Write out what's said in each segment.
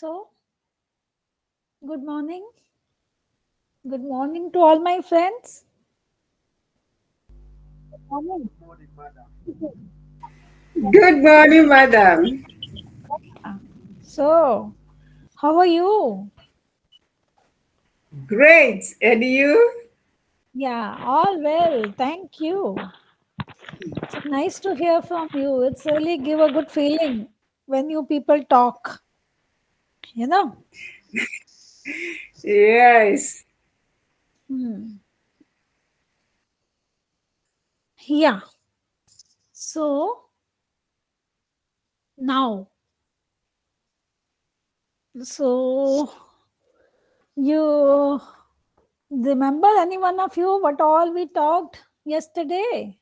So, good morning. Good morning to all my friends. Good morning. Good morning, madam. So, how are you? Great. And you? Yeah, all well. Thank you. So nice to hear from you. It's really give a good feeling when you people talk. You know. Yes. Hmm. Yeah. So now, so you remember any one of you what all we talked yesterday?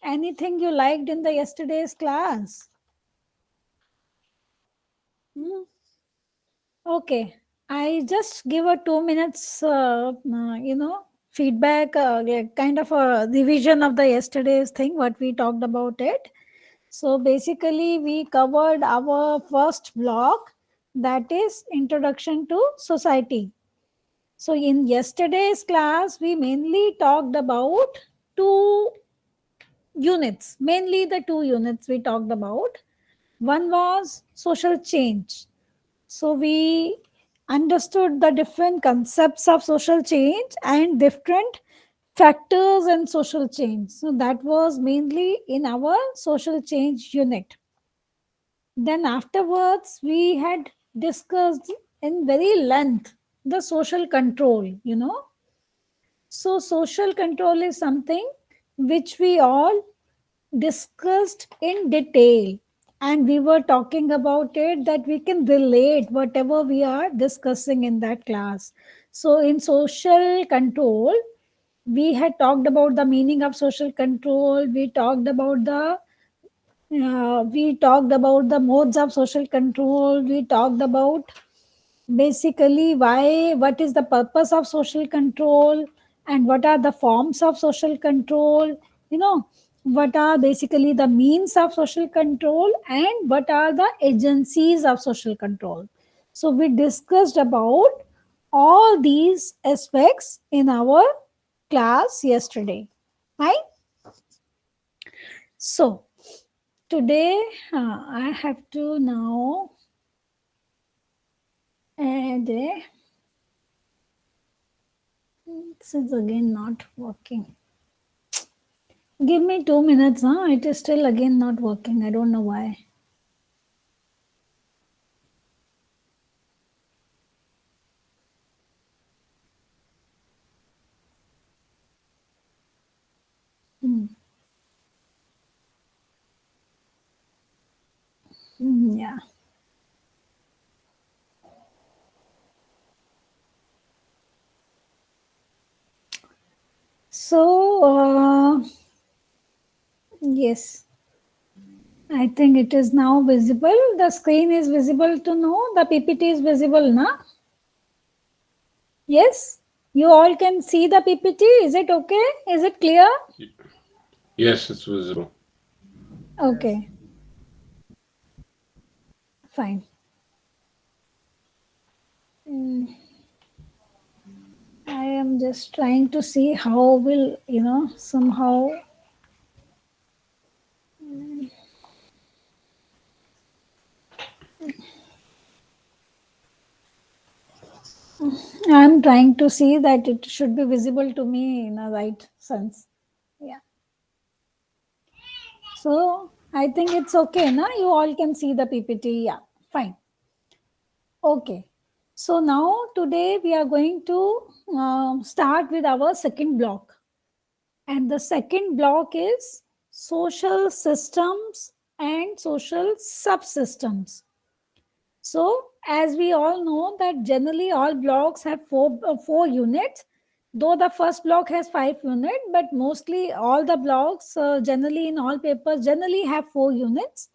Anything you liked in the yesterday's class? Hmm? Okay, I just give a 2 minutes, feedback, like kind of a revision of the yesterday's thing, what we talked about it. So basically, we covered our first block, that is Introduction to Society. So in yesterday's class, we mainly talked about two units, mainly the two units we talked about. One was social change. So we understood the different concepts of social change and different factors in social change. So that was mainly in our social change unit. Then afterwards, we had discussed in very length the social control. So social control is something which we all discussed in detail, and we were talking about it that we can relate whatever we are discussing in that class. So in social control, we had talked about the meaning of social control. We talked about the modes of social control. We talked about basically what is the purpose of social control, and what are the forms of social control, what are basically the means of social control, and what are the agencies of social control. So we discussed about all these aspects in our class yesterday, right? So today, I have to now add this is again not working. Give me 2 minutes, huh? It is still again not working. I don't know why. Hmm. Yeah. So, yes, I think it is now visible. The screen is visible to know. The PPT is visible, na? Yes? You all can see the PPT. Is it okay? Is it clear? Yes, it's visible. Okay, fine. Mm, I am just trying to see how will, somehow. I'm trying to see that it should be visible to me in a right sense. Yeah. So I think it's okay, na? You all can see the PPT. Yeah, fine. Okay. So now today we are going to start with our second block. And the second block is social systems and social subsystems. So, as we all know that generally all blocks have four units, though the first block has 5 units, but mostly all the blocks generally in all papers generally have 4 units.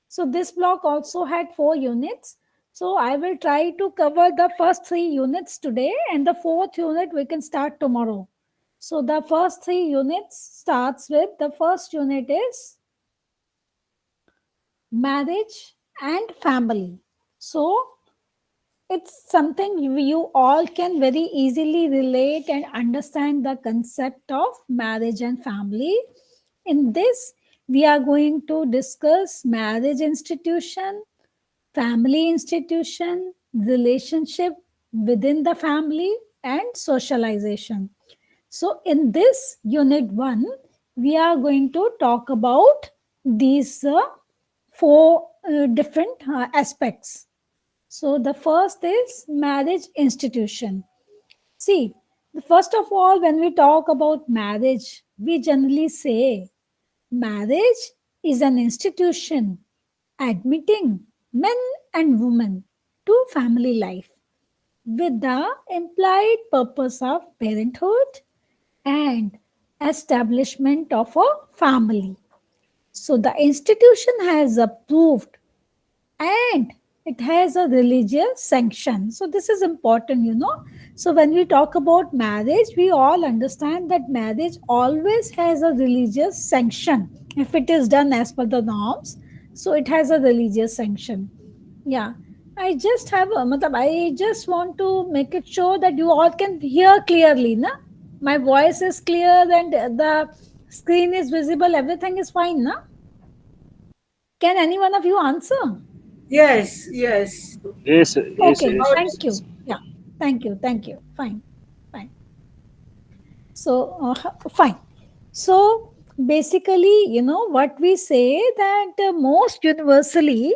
So this block also had 4 units. So I will try to cover the first 3 units today, and the fourth unit we can start tomorrow. So the first 3 units starts with the first unit is marriage and family. So it's something you all can very easily relate and understand the concept of marriage and family. In this, we are going to discuss marriage institution, family institution, relationship within the family, and socialization. So, in this unit 1, we are going to talk about these four different aspects. So, the first is marriage institution. See, first of all, when we talk about marriage, we generally say marriage is an institution admitting men and women to family life with the implied purpose of parenthood and establishment of a family. So the institution has approved and it has a religious sanction. So this is important, you know. So when we talk about marriage, we all understand that marriage always has a religious sanction. If it is done as per the norms, so it has a religious sanction. Yeah. I just want to make it sure that you all can hear clearly, na? My voice is clear and the screen is visible, everything is fine, na? Can any one of you answer? Yes, yes. Yes, yes, Okay, yes, Loud. yes, thank you. yes. Yeah, thank you. Fine, fine. So, fine. So, basically, you know, what we say that most universally,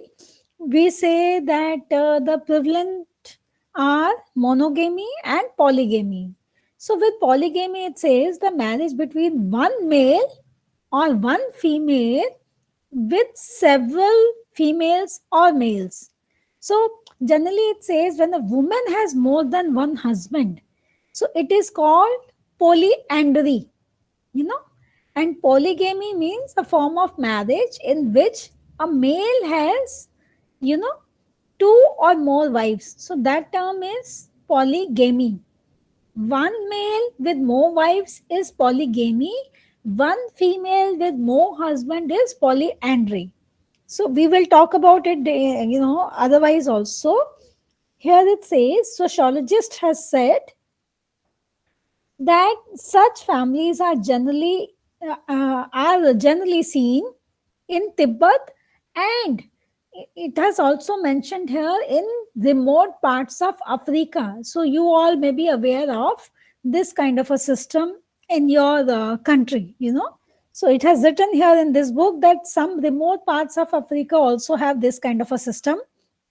we say that the prevalent are monogamy and polygamy. So, with polygamy, it says the marriage between one male or one female with several females or males. So, generally, it says when a woman has more than one husband, so it is called polyandry, you know. And polygamy means a form of marriage in which a male has, you know, two or more wives. So, that term is polygamy. One male with more wives is polygamy. One female with more husband is polyandry. So we will talk about it, you know, otherwise also. Here it says, sociologist has said that such families are generally seen in Tibet, and it has also mentioned here in remote parts of Africa. So you all may be aware of this kind of a system in your country, you know. So it has written here in this book that some remote parts of Africa also have this kind of a system,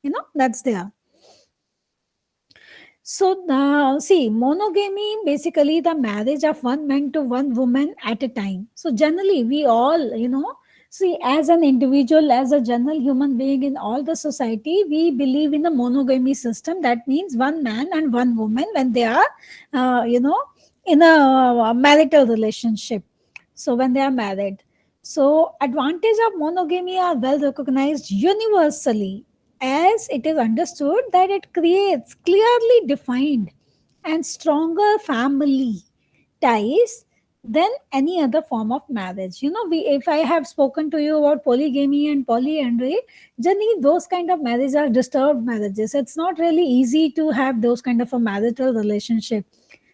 you know, that's there. So, see, monogamy basically the marriage of one man to one woman at a time. So, generally, we all, you know, see, as an individual, as a general human being in all the society, we believe in a monogamy system. That means one man and one woman when they are, you know, in a marital relationship. So, when they are married. So, advantage of monogamy are well recognized universally as it is understood that it creates clearly defined and stronger family ties than any other form of marriage. You know, we if I have spoken to you about polygamy and polyandry, generally those kind of marriages are disturbed marriages. It's not really easy to have those kind of a marital relationship.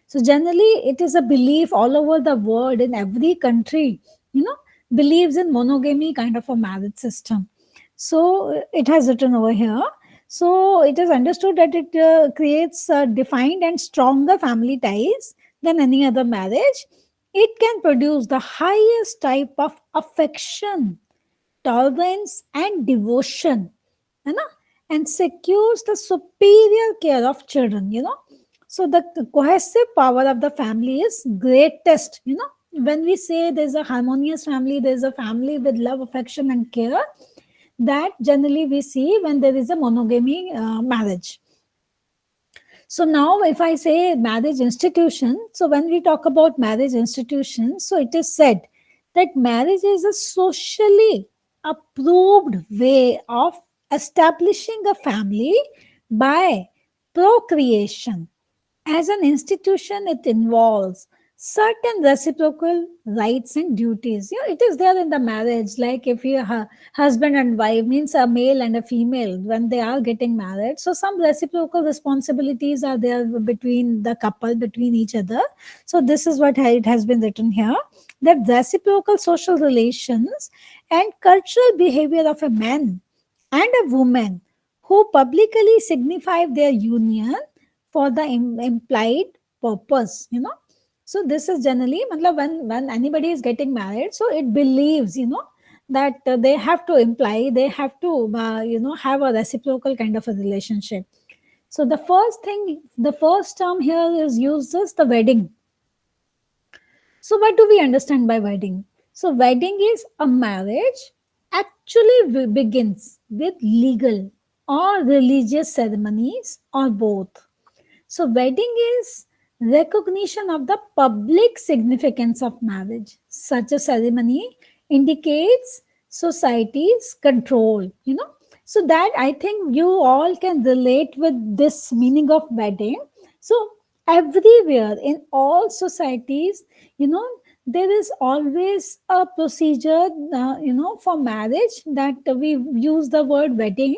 So generally it is a belief all over the world in every country, you know, believes in monogamy kind of a marriage system. So it has written over here. So it is understood that it creates defined and stronger family ties than any other marriage. It can produce the highest type of affection, tolerance, and devotion, you know, and secures the superior care of children, you know. So the cohesive power of the family is greatest, you know. When we say there's a harmonious family, there's a family with love, affection, and care, that generally we see when there is a monogamy marriage. So now if I say marriage institution, so when we talk about marriage institution, so it is said that marriage is a socially approved way of establishing a family by procreation. As an institution, it involves certain reciprocal rights and duties. It is there in the marriage. Like if you husband and wife, means a male and a female, when they are getting married, so some reciprocal responsibilities are there between the couple, between each other. So this is what it has been written here, that reciprocal social relations and cultural behavior of a man and a woman who publicly signify their union for the implied purpose. So this is generally, matlab, when anybody is getting married, so it believes, that they have to imply, they have to have a reciprocal kind of a relationship. So the first thing, the first term here is used as the wedding. So what do we understand by wedding? So wedding is a marriage actually begins with legal or religious ceremonies or both. So, wedding is recognition of the public significance of marriage. Such a ceremony indicates society's control, So, that I think you all can relate with this meaning of wedding. So, everywhere in all societies, there is always a procedure, for marriage, that we use the word wedding.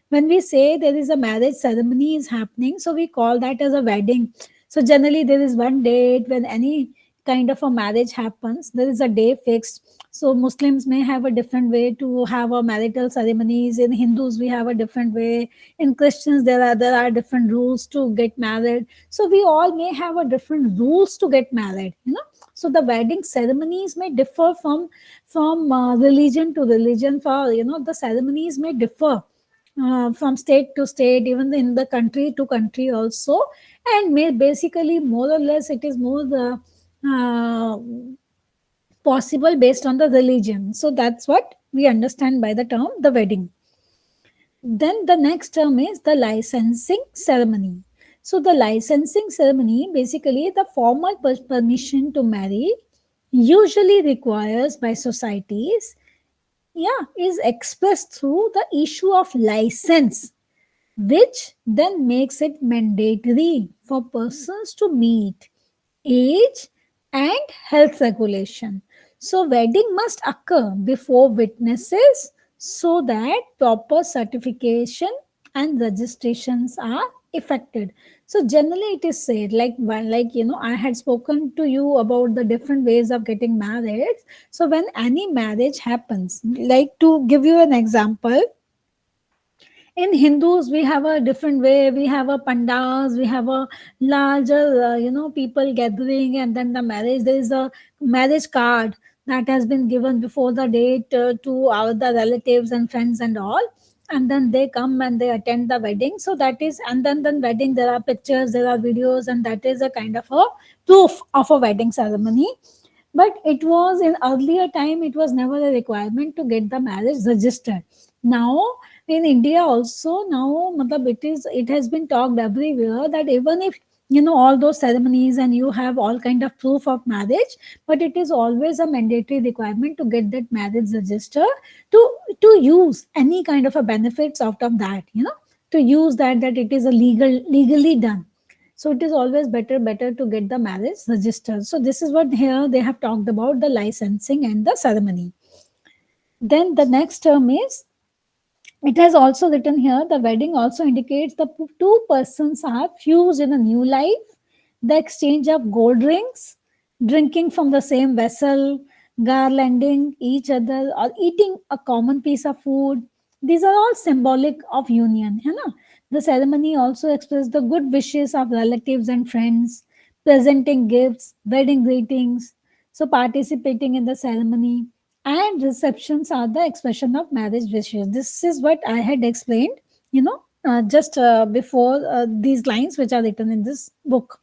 When we say there is a marriage ceremony is happening, so we call that as a wedding. So generally there is one date when any kind of a marriage happens, there is a day fixed. So Muslims may have a different way to have a marital ceremonies, in Hindus we have a different way, in Christians there are different rules to get married. So we all may have a different rules to get married, so the wedding ceremonies may differ from religion to religion. For the ceremonies may differ from state to state, even in the country to country also, and may basically more or less it is more the uh, possible based on the religion. So that's what we understand by the term the wedding. Then the next term is the licensing ceremony. So the licensing ceremony, basically the formal permission to marry, usually requires by societies, is expressed through the issue of license, which then makes it mandatory for persons to meet age and health regulation. So, wedding must occur before witnesses so that proper certification and registrations are effected. So, generally, it is said, I had spoken to you about the different ways of getting married. So, when any marriage happens, like to give you an example, in Hindus we have a different way. We have a pandas, we have a larger people gathering, and then the marriage, there is a marriage card that has been given before the date to our the relatives and friends and all, and then they come and they attend the wedding. So that is, and then wedding, there are pictures, there are videos, and that is a kind of a proof of a wedding ceremony. But it was in earlier time, it was never a requirement to get the marriage registered. Now in India also, now matlab, it has been talked everywhere that even if all those ceremonies and you have all kind of proof of marriage, but it is always a mandatory requirement to get that marriage registered, to use any kind of a benefits out of that, to use that it is a legally done. So it is always better to get the marriage registered. So this is what here they have talked about, the licensing and the ceremony. Then the next term is, it has also written here, the wedding also indicates the two persons are fused in a new life, the exchange of gold rings, drinking from the same vessel, garlanding each other, or eating a common piece of food. These are all symbolic of union. है ना? The ceremony also expresses the good wishes of relatives and friends, presenting gifts, wedding greetings, so participating in the ceremony, and receptions are the expression of marriage wishes. This is what I had explained, just before these lines which are written in this book.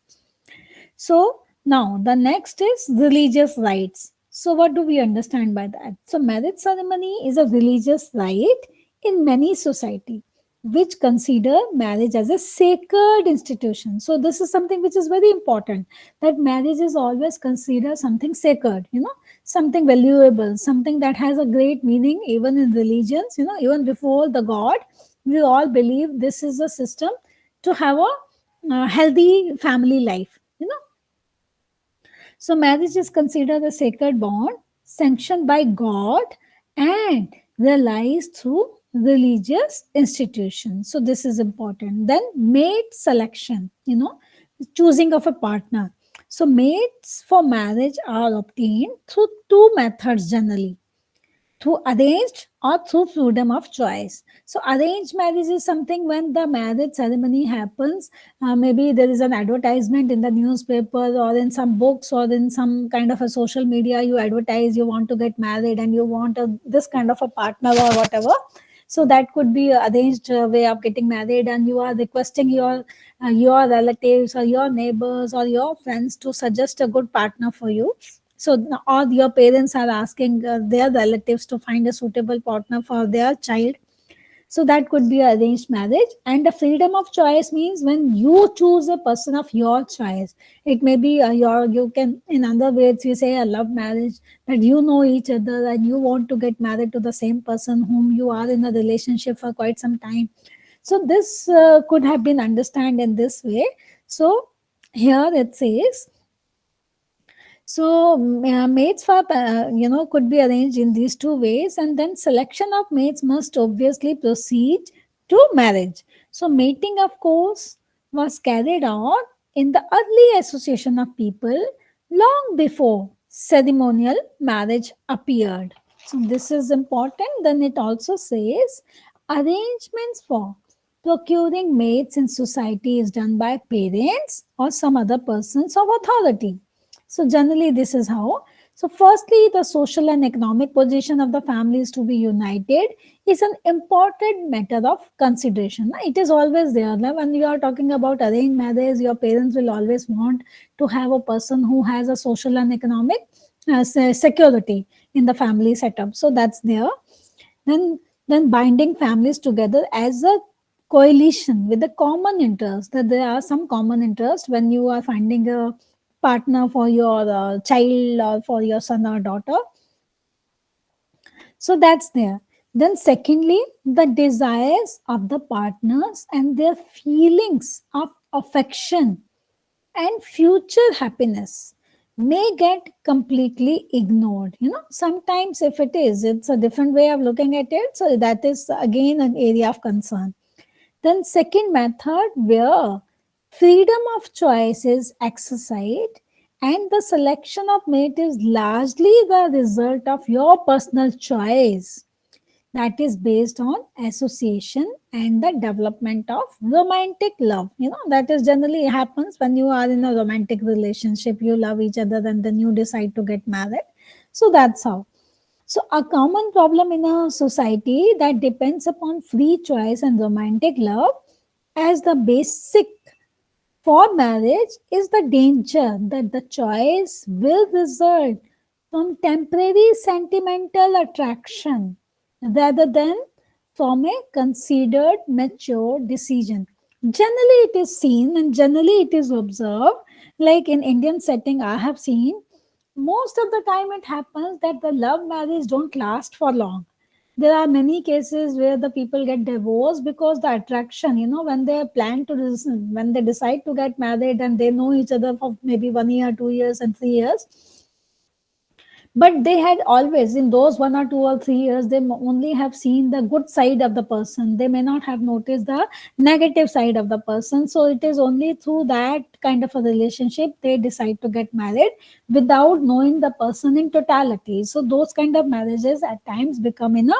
So now the next is religious rites. So what do we understand by that? So marriage ceremony is a religious rite in many society which consider marriage as a sacred institution. So this is something which is very important, that marriage is always considered something sacred, something valuable, something that has a great meaning even in religions, even before the God. We all believe this is a system to have a healthy family life. So marriage is considered a sacred bond sanctioned by God and realized through religious institutions. So this is important. Then mate selection, choosing of a partner. So mates for marriage are obtained through two methods generally, through arranged or through freedom of choice. So arranged marriage is something when the marriage ceremony happens, maybe there is an advertisement in the newspaper or in some books or in some kind of a social media, you advertise you want to get married and you want this kind of a partner or whatever. So that could be a arranged way of getting married, and you are requesting your relatives or your neighbors or your friends to suggest a good partner for you. So or your parents are asking their relatives to find a suitable partner for their child. So that could be arranged marriage. And the freedom of choice means when you choose a person of your choice. It may be you can, in other words, you say a love marriage, that you know each other and you want to get married to the same person whom you are in a relationship for quite some time. So this could have been understood in this way. So here it says, so mates for could be arranged in these two ways, and then selection of mates must obviously proceed to marriage. So mating, of course, was carried on in the early association of people long before ceremonial marriage appeared. So this is important. Then it also says arrangements for procuring mates in society is done by parents or some other persons of authority. So generally, this is how. So firstly, the social and economic position of the families to be united is an important matter of consideration. It is always there. Now, when you are talking about arranged marriage, your parents will always want to have a person who has a social and economic security in the family setup. So that's there. Then binding families together as a coalition with a common interest, that there are some common interest when you are finding a partner for your child or for your son or daughter. So that's there. Then secondly, the desires of the partners and their feelings of affection and future happiness may get completely ignored. Sometimes if it is, it's a different way of looking at it, so that is again an area of concern. Then second method, where freedom of choice is exercised and the selection of mate is largely the result of your personal choice, that is based on association and the development of romantic love. That is generally happens when you are in a romantic relationship, you love each other and then you decide to get married. So that's how. So a common problem in a society that depends upon free choice and romantic love as the basic for marriage is the danger that the choice will result from temporary sentimental attraction rather than from a considered mature decision. Generally, it is seen and generally it is observed, like in Indian setting, I have seen most of the time it happens that the love marriage don't last for long. There are many cases where the people get divorced because the attraction, when they plan to when they decide to get married and they know each other for maybe 1 year, 2 years and 3 years, but they had always in those 1 or 2 or 3 years they only have seen the good side of the person, they may not have noticed the negative side of the person. So it is only through that kind of a relationship they decide to get married without knowing the person in totality. So those kind of marriages at times become in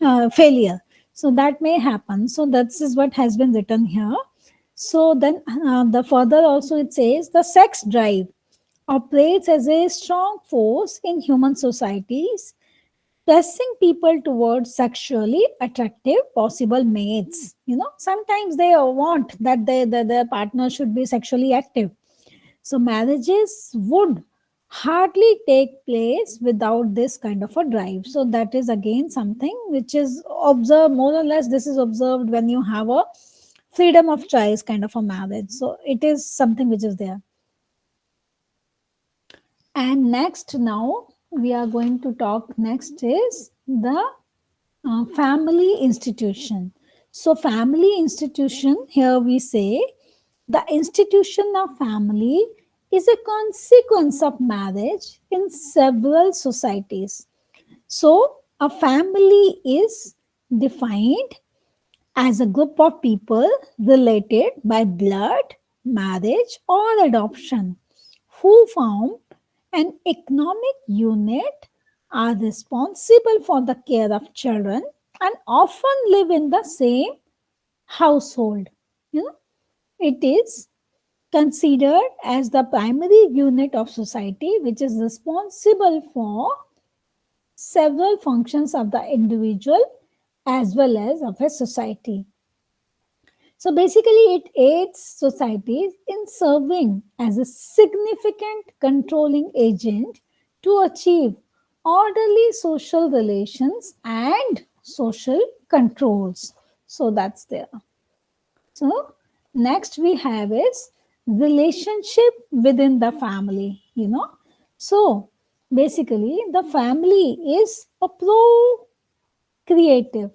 a failure. So that may happen. So that is what has been written here. So then the further also it says the sex drive operates as a strong force in human societies, pressing people towards sexually attractive possible mates. Sometimes they want that their partner should be sexually active. So marriages would hardly take place without this kind of a drive. So that is again something which is observed, more or less this is observed when you have a freedom of choice kind of a marriage. So it is something which is there. And next, now we are going to talk next is the family institution. So, family institution, here we say the institution of family is a consequence of marriage in several societies. So, a family is defined as a group of people related by blood, marriage, or adoption who form an economic unit, are responsible for the care of children, and often live in the same household. You know, it is considered as the primary unit of society which is responsible for several functions of the individual as well as of a society. So basically, it aids societies in serving as a significant controlling agent to achieve orderly social relations and social controls. So that's there. So next we have is relationship within the family, you know. So basically the family is a procreative,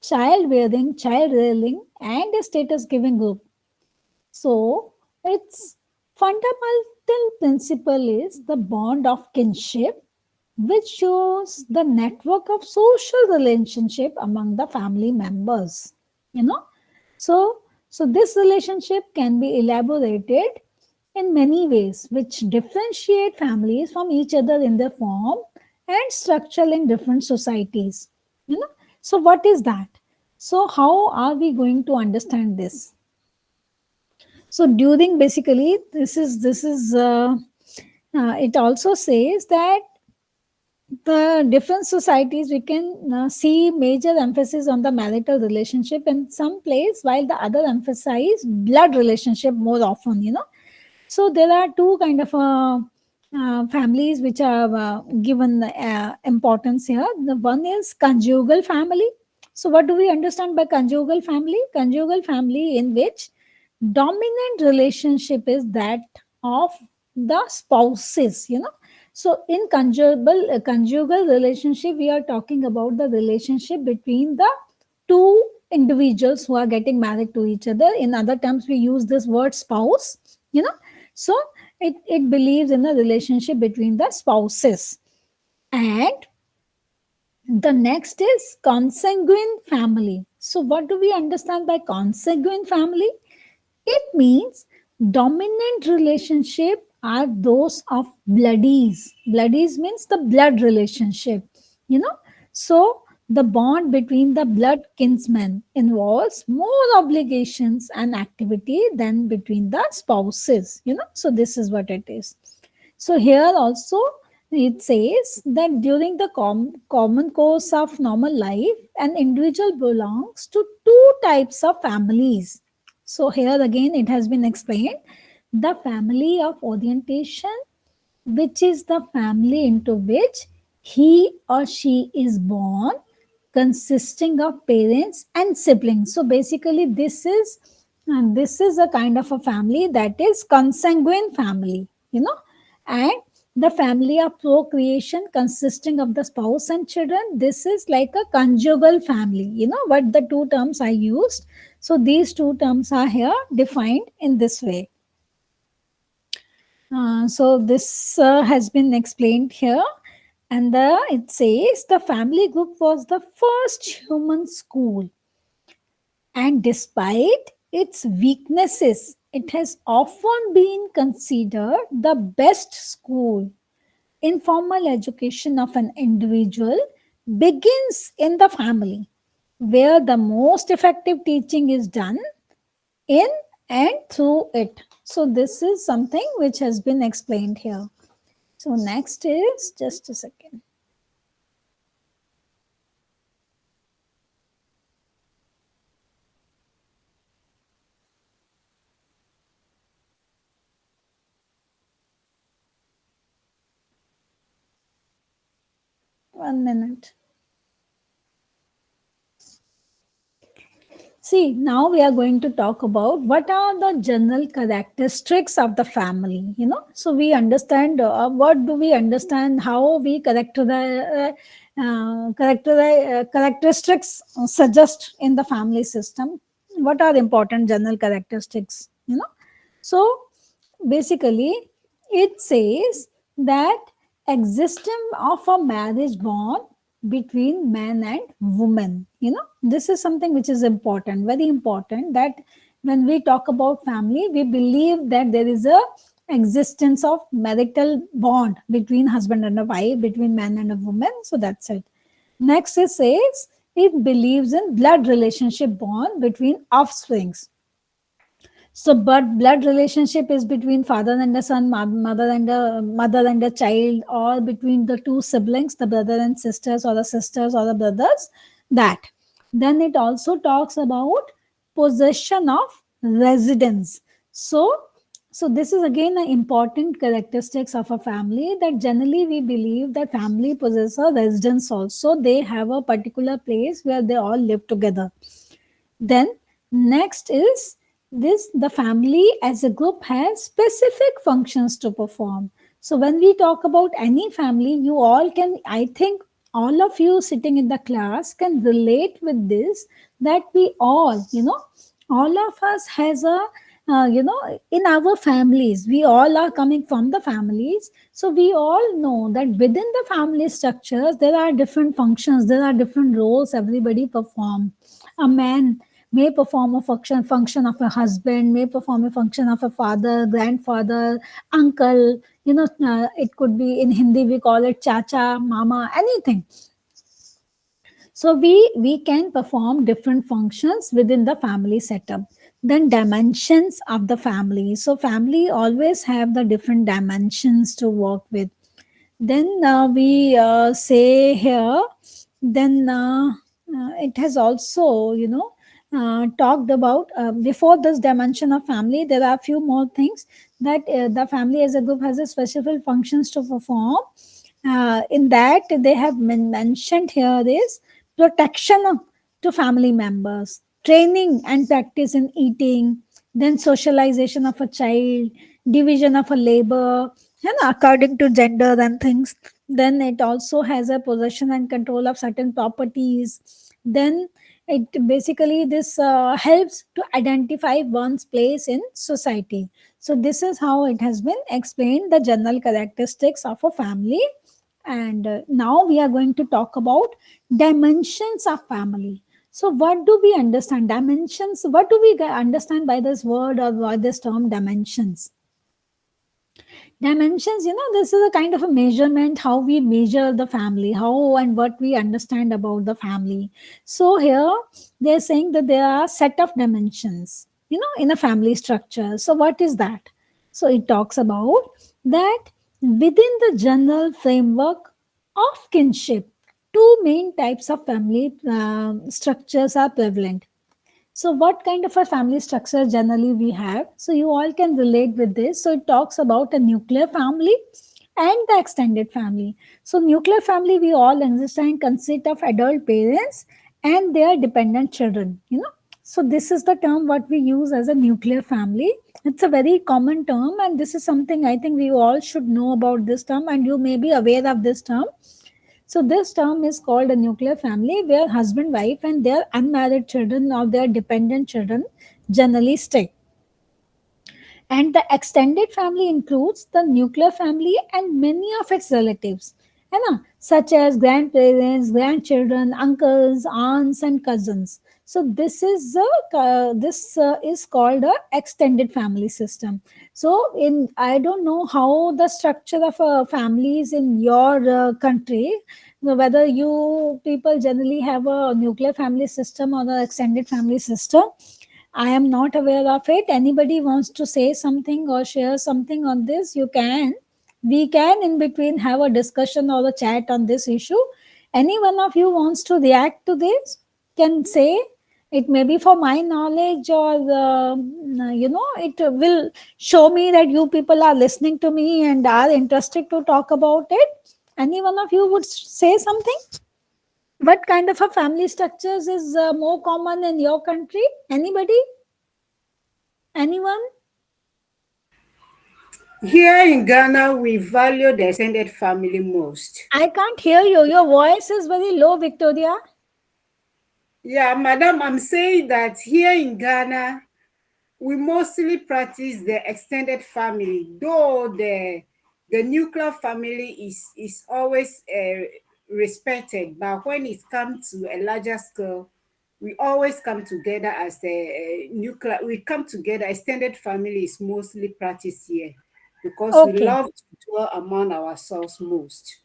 child-bearing, child-rearing and a status-giving group. So its fundamental principle is the bond of kinship, which shows the network of social relationship among the family members. You know, so so this relationship can be elaborated in many ways, which differentiate families from each other in their form and structure in different societies. You know, so what is that? So how are we going to understand this? So during basically it also says that the different societies we can see major emphasis on the marital relationship in some place while the other emphasize blood relationship more often, you know. So there are two kind of families which are given importance here. The one is conjugal family. So what do we understand by conjugal family? Conjugal family in which dominant relationship is that of the spouses, you know. So in conjugal relationship we are talking about the relationship between the two individuals who are getting married to each other. In other terms we use this word spouse, you know. So it believes in a relationship between the spouses. And the next is consanguine family. So what do we understand by consanguine family? It means dominant relationship are those of bloodies. Bloodies means the blood relationship, you know. So the bond between the blood kinsmen involves more obligations and activity than between the spouses, you know. So this is what it is. So here also it says that during the common course of normal life, an individual belongs to two types of families. So here again it has been explained the family of orientation, which is the family into which he or she is born, consisting of parents and siblings. So basically this is a kind of a family that is consanguine family, you know. And the family of procreation consisting of the spouse and children, this is like a conjugal family, you know what the two terms I used. So these two terms are here defined in this way. So this has been explained here, and it says the family group was the first human school, and despite its weaknesses, it has often been considered the best school. Informal education of an individual begins in the family, where the most effective teaching is done in and through it. So, this is something which has been explained here. So, next is just a second. One minute. See, now we are going to talk about what are the general characteristics of the family. You know, so we understand what do we understand, how we characteristics suggest in the family system. What are important general characteristics? You know, so basically It says that existence of a marriage bond between man and woman. This is something which is important, very important, that when we talk about family, we believe that there is a existence of marital bond between husband and a wife, between man and a woman. So that's it. Next it says it believes in blood relationship bond between offsprings. So, but blood relationship is between father and a son, mother and a child, or between the two siblings, the brother and sisters, or the sisters or the brothers. That. Then it also talks about possession of residence. So, so this is again an important characteristics of a family, that generally we believe that family possess a residence also. They have a particular place where they all live together. Then next is this, the family as a group has specific functions to perform. So when we talk about any family, you all can, I think all of you sitting in the class can relate with this, that we all, all of us has a in our families, we all are coming from the families. So we all know that within the family structures there are different functions, there are different roles everybody perform. A man may perform a function of a husband, may perform a function of a father, grandfather, uncle. It could be, in Hindi we call it chacha, mama, anything. So we can perform different functions within the family setup. Then dimensions of the family. So family always have the different dimensions to work with. Then we say here, then it has also, talked about, before this dimension of family, there are a few more things, that the family as a group has a specific functions to perform. In that they have mentioned here is protection to family members, training and practice in eating, then socialization of a child, division of a labor, according to gender and things. Then it also has a possession and control of certain properties. Then it basically, this helps to identify one's place in society. So this is how it has been explained, the general characteristics of a family. And now we are going to talk about dimensions of family. So what do we understand dimensions? What do we understand by this word or by this term dimensions? Dimensions, this is a kind of a measurement, how we measure the family, how and what we understand about the family. So here they're saying that there are set of dimensions, in a family structure. So what is that? So it talks about that within the general framework of kinship, two main types of family structures are prevalent. So, what kind of a family structure generally we have? So, you all can relate with this. So, it talks about a nuclear family and the extended family. So, nuclear family we all understand consist of adult parents and their dependent children. So this is the term what we use as a nuclear family. It's a very common term, and this is something I think we all should know about this term, and you may be aware of this term. So this term is called a nuclear family, where husband, wife, and their unmarried children or their dependent children generally stay. And the extended family includes the nuclear family and many of its relatives, such as grandparents, grandchildren, uncles, aunts, and cousins. So this is called a extended family system. So in, I don't know how the structure of a family is in your country, whether you people generally have a nuclear family system or the extended family system. I am not aware of it. Anybody wants to say something or share something on this, you can. We can in between have a discussion or a chat on this issue. Any one of you wants to react to this can say. It may be for my knowledge, or it will show me that you people are listening to me and are interested to talk about it. Any one of you would say something? What kind of a family structures is more common in your country? Anybody? Anyone? Here in Ghana, we value the extended family most. I can't hear you. Your voice is very low, Victoria. Yeah, madam, I'm saying that here in Ghana, we mostly practice the extended family, though the nuclear family is always respected. But when it comes to a larger scale, we always come together as a nuclear. We come together. Extended family is mostly practiced here because we Okay. love to dwell among ourselves most.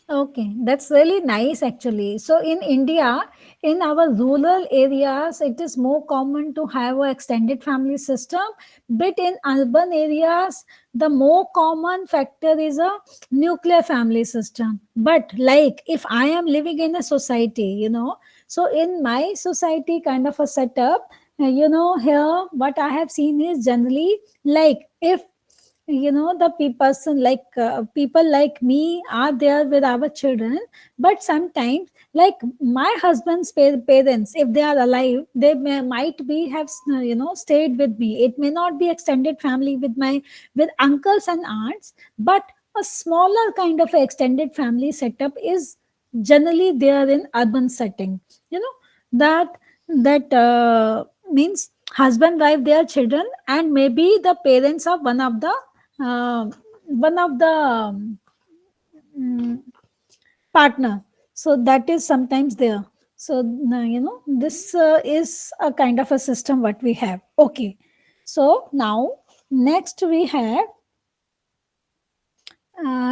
Okay, that's really nice actually. So in India, in our rural areas, it is more common to have an extended family system. But in urban areas, the more common factor is a nuclear family system. But like if I am living in a society, so in my society kind of a setup, here what I have seen is generally like if the person like people like me are there with our children, but sometimes like my husband's parents, if they are alive, they might be have stayed with me. It may not be extended family with my with uncles and aunts, but a smaller kind of a extended family setup is generally there in urban setting. you know that means husband wife their children and maybe the parents of uh, one of the mm, partner. So that is sometimes there. So this is a kind of a system what we have. Okay, so now next we have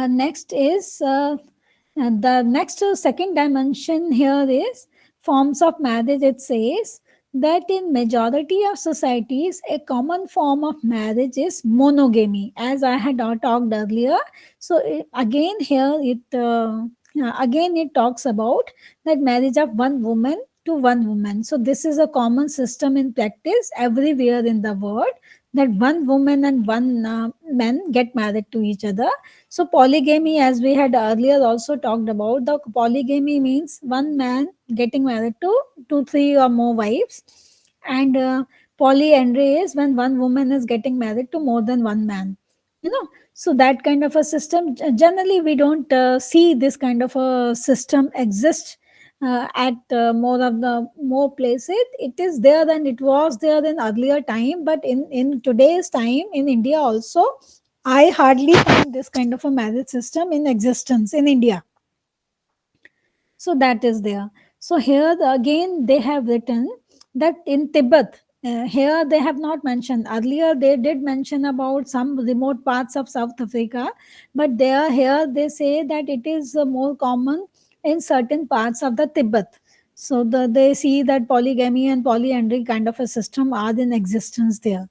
next is the next second dimension here is forms of marriage. It says that in majority of societies, a common form of marriage is monogamy, as I had talked earlier. So again here again it talks about that marriage of one woman to one woman. So this is a common system in practice everywhere in the world, that one woman and one man get married to each other. So polygamy, as we had earlier also talked about, the polygamy means one man getting married to two, three or more wives, and polyandry is when one woman is getting married to more than one man. So that kind of a system, generally we don't see this kind of a system exist at more of the more places. It is there and it was there in earlier time, but in today's time in India also I hardly find this kind of a marriage system in existence in India. So that is there. So here again they have written that in Tibet, here they have not mentioned. Earlier they did mention about some remote parts of South Africa, but there here they say that it is more common in certain parts of the Tibet. So they see that polygamy and polyandry kind of a system are in existence there.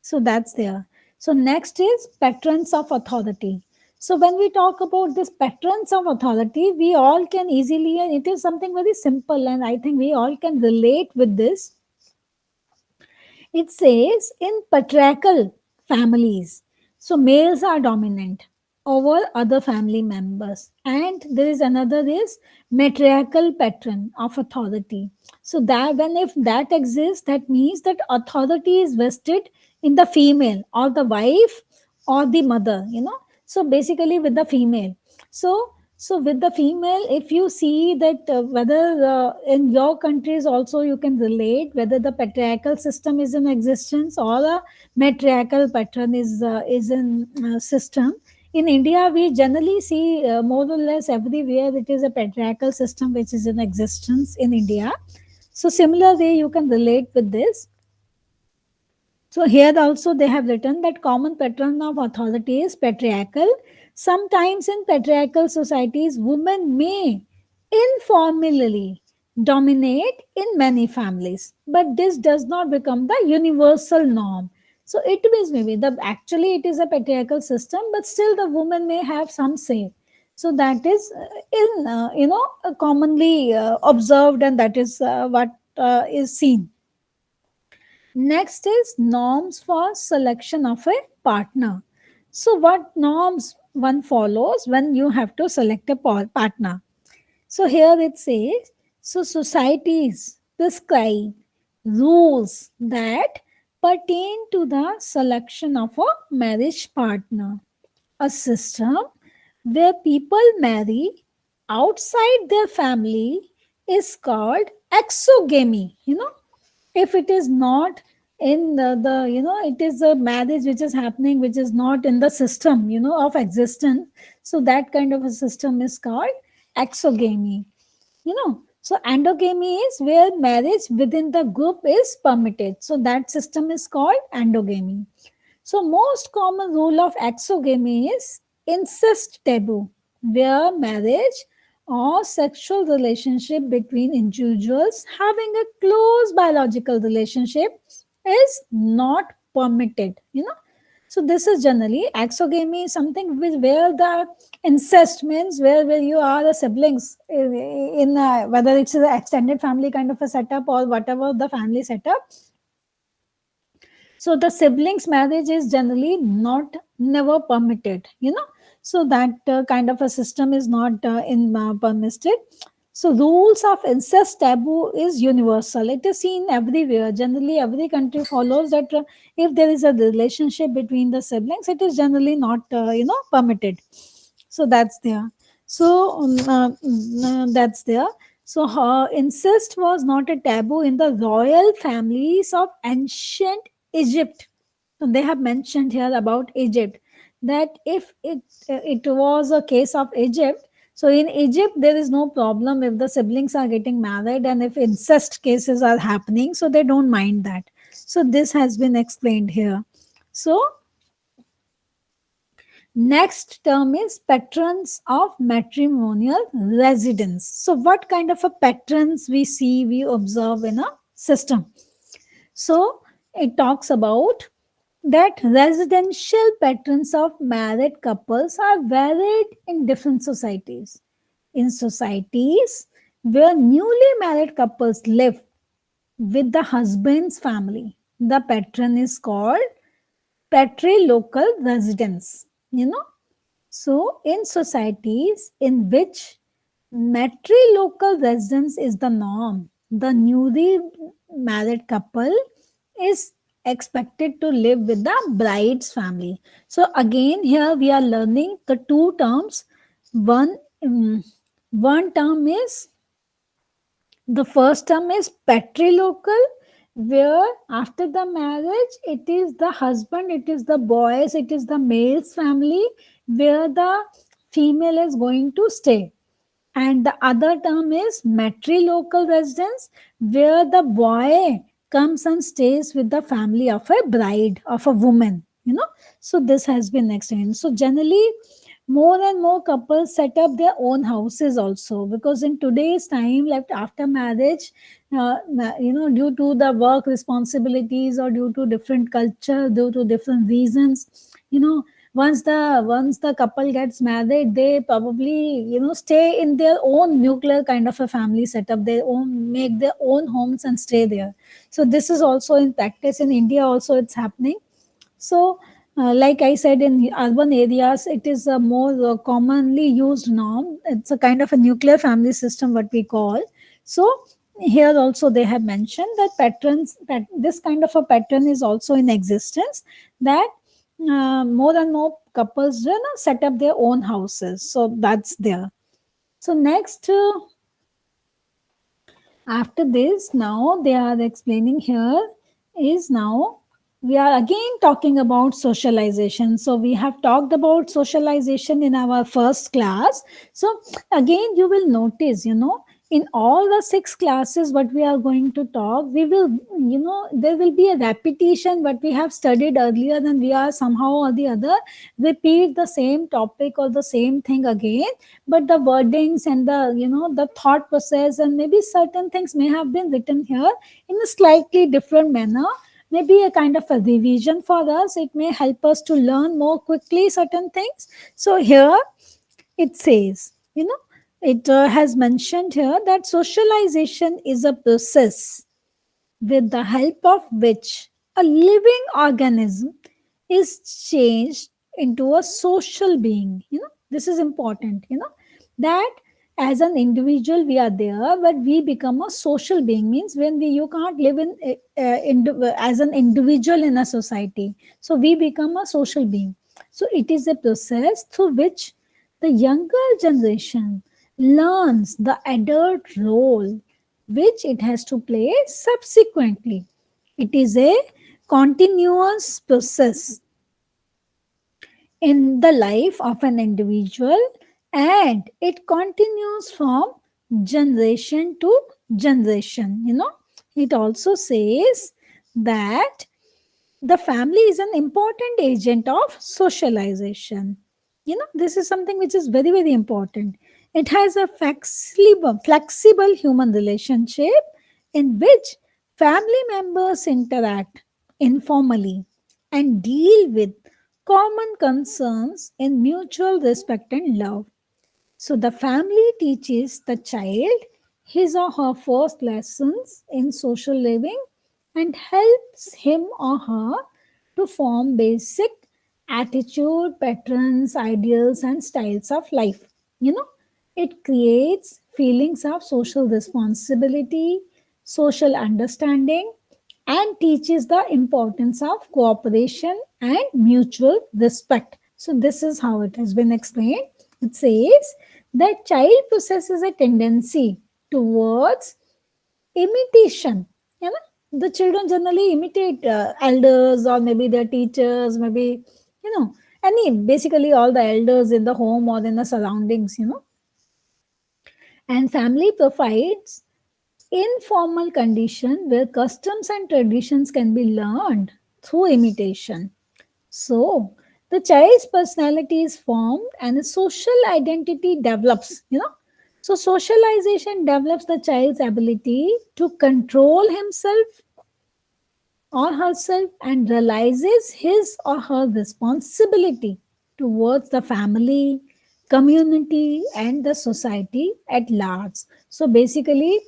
So that's there. So next is patrons of authority. So when we talk about this patrons of authority, we all can easily, and it is something very simple, and I think we all can relate with this. It says in patriarchal families, so males are dominant over other family members, and there is another is matriarchal patron of authority. So that when if that exists, that means that authority is vested in the female or the wife or the mother. So basically with the female. So with the female, if you see that whether in your countries also you can relate whether the patriarchal system is in existence or a matriarchal pattern is in system. In India, we generally see more or less everywhere it is a patriarchal system which is in existence in India. So similar way you can relate with this. So here also they have written that common pattern of authority is patriarchal. Sometimes in patriarchal societies, women may informally dominate in many families, but this does not become the universal norm. So it means maybe the actually it is a patriarchal system, but still the woman may have some say. So that is in commonly observed, and that is what is seen. Next is norms for selection of a partner. So, what norms one follows when you have to select a partner? So, here it says so societies prescribe rules that pertain to the selection of a marriage partner. A system where people marry outside their family is called exogamy. If it is not in the it is a marriage which is happening which is not in the system of existence. So that kind of a system is called exogamy. So endogamy is where marriage within the group is permitted, so that system is called endogamy. So most common rule of exogamy is incest taboo, where marriage or sexual relationship between individuals having a close biological relationship is not permitted. So this is generally exogamy, something which where the incest means where you are the siblings in whether it's an extended family kind of a setup or whatever the family setup. So the siblings marriage is generally not never permitted. So that kind of a system is not in permitted. So rules of incest taboo is universal, it is seen everywhere. Generally every country follows that if there is a relationship between the siblings, it is generally not permitted. So that's there. So that's there. So incest was not a taboo in the royal families of ancient Egypt. So they have mentioned here about Egypt, that if it was a case of Egypt, so in Egypt there is no problem if the siblings are getting married and if incest cases are happening, so they don't mind that. So this has been explained here. So next term is patrons of matrimonial residence. So what kind of a patrons we see, we observe in a system? So it talks about that residential patrons of married couples are varied in different societies. In societies where newly married couples live with the husband's family, the patron is called patrilocal residence. So, in societies in which matrilocal residence is the norm, the newly married couple is expected to live with the bride's family. So, again, here we are learning the two terms. One, one term is the first term is patrilocal, where after the marriage, it is the husband, it is the boys, it is the male's family where the female is going to stay. And the other term is matrilocal residence, where the boy comes and stays with the family of a bride, of a woman. So this has been explained. So generally, more and more couples set up their own houses also, because in today's time, like after marriage, due to the work responsibilities or due to different culture, due to different reasons, you know once the couple gets married, they probably stay in their own nuclear kind of a family setup, their own, make their own homes and stay there. So this is also in practice in India also, it's happening. So like I said, in urban areas it is a more commonly used norm, it's a kind of a nuclear family system what we call. So here also they have mentioned that this kind of a pattern is also in existence, that more and more couples set up their own houses. So that's there. So next, after this, now they are explaining here is now we are again talking about socialization. So we have talked about socialization in our first class. So again, you will notice, in all the six classes what we are going to talk, we will, there will be a repetition what we have studied earlier, and we are somehow or the other repeat the same topic or the same thing again, but the wordings and the thought process and maybe certain things may have been written here in a slightly different manner, maybe a kind of a revision for us, it may help us to learn more quickly certain things. So here it says, it has mentioned here that socialization is a process with the help of which a living organism is changed into a social being. This is important, that as an individual we are there, but we become a social being, means when you can't live as an individual in a society, so we become a social being. So it is a process through which the younger generation learns the adult role which it has to play subsequently. It is a continuous process in the life of an individual, and it continues from generation to generation. It also says that the family is an important agent of socialization. This is something which is very, very important. It has a flexible human relationship in which family members interact informally and deal with common concerns in mutual respect and love. So the family teaches the child his or her first lessons in social living and helps him or her to form basic attitude, patterns, ideals, and styles of life. You know, it creates feelings of social responsibility, social understanding, and teaches the importance of cooperation and mutual respect. So, this is how it has been explained. It says that child possesses a tendency towards imitation. The children generally imitate elders or maybe their teachers, maybe, any basically all the elders in the home or in the surroundings, and family provides informal condition where customs and traditions can be learned through imitation. So the child's personality is formed and a social identity develops. So socialization develops the child's ability to control himself or herself and realizes his or her responsibility towards the family, community, and the society at large. So basically,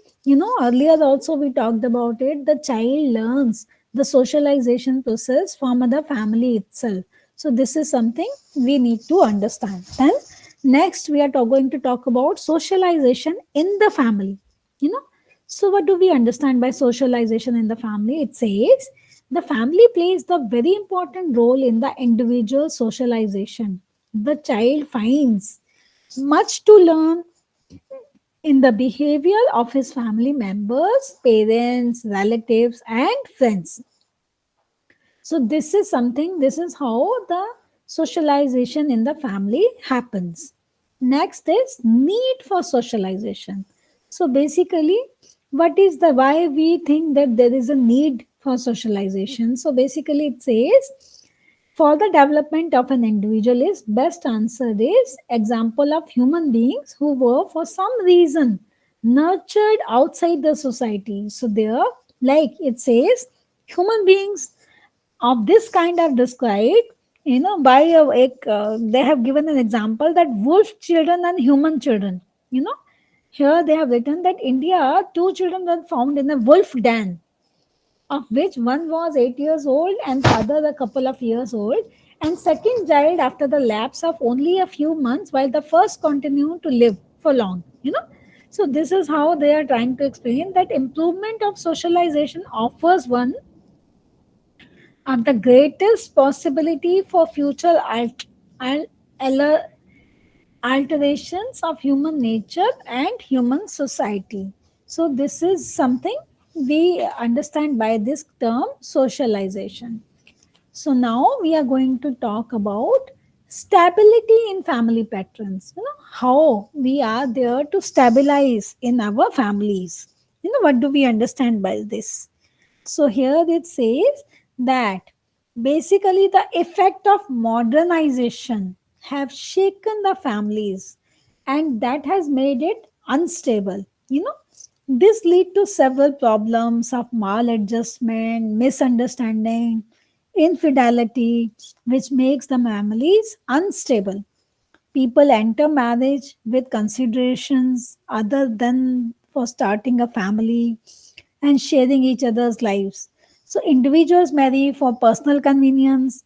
earlier also we talked about it, the child learns the socialization process from the family itself. So this is something we need to understand. Then next we are going to talk about socialization in the family. You know, so, what do we understand by socialization in the family? It says the family plays the very important role in the individual socialization. The child finds much to learn in the behavior of his family members, parents, relatives, and friends. So this is how the socialization in the family happens. Next is need for socialization. So basically, what is the why we think that there is a need for socialization? So basically, it says for the development of an individual is best answer is example of human beings who were for some reason nurtured outside the society. So there, like it says, human beings of this kind of described, by they have given an example that wolf children and human children. you know Here they have written that India, two children were found in a wolf den, of which one was 8 years old and the other a couple of years old, and second died after the lapse of only a few months while the first continued to live for long. So this is how they are trying to explain that improvement of socialization offers one are the greatest possibility for future al- al- alterations of human nature and human society. So, this is something we understand by this term socialization. So, now we are going to talk about stability in family patterns. How we are there to stabilize in our families. What do we understand by this? So here it says that basically the effect of modernization have shaken the families and that has made it unstable. This lead to several problems of maladjustment, misunderstanding, infidelity, which makes the families unstable. People enter marriage with considerations other than for starting a family and sharing each other's lives. So individuals marry for personal convenience,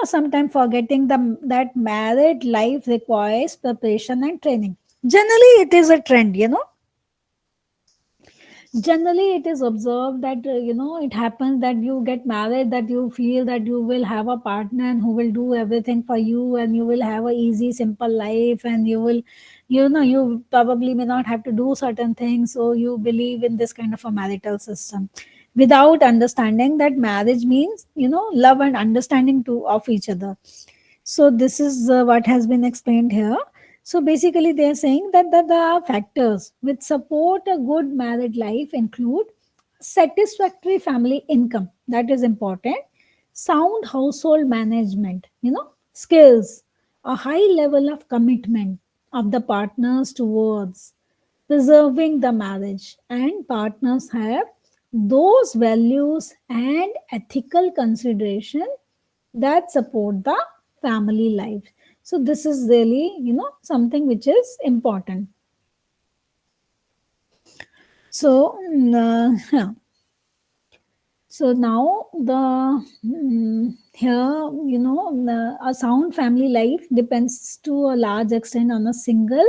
sometimes forgetting that married life requires preparation and training. Generally, it is a trend. Generally it is observed that it happens that you get married, that you feel that you will have a partner and who will do everything for you, and you will have a easy simple life, and you will, you probably may not have to do certain things, so you believe in this kind of a marital system. without understanding that marriage means, love and understanding to of each other. So this is what has been explained here. So basically they are saying that the factors which support a good married life include satisfactory family income, that is important, sound household management, skills, a high level of commitment of the partners towards preserving the marriage, and partners have those values and ethical consideration that support the family life. So this is really, something which is important. So yeah. So now here, a sound family life depends to a large extent on a single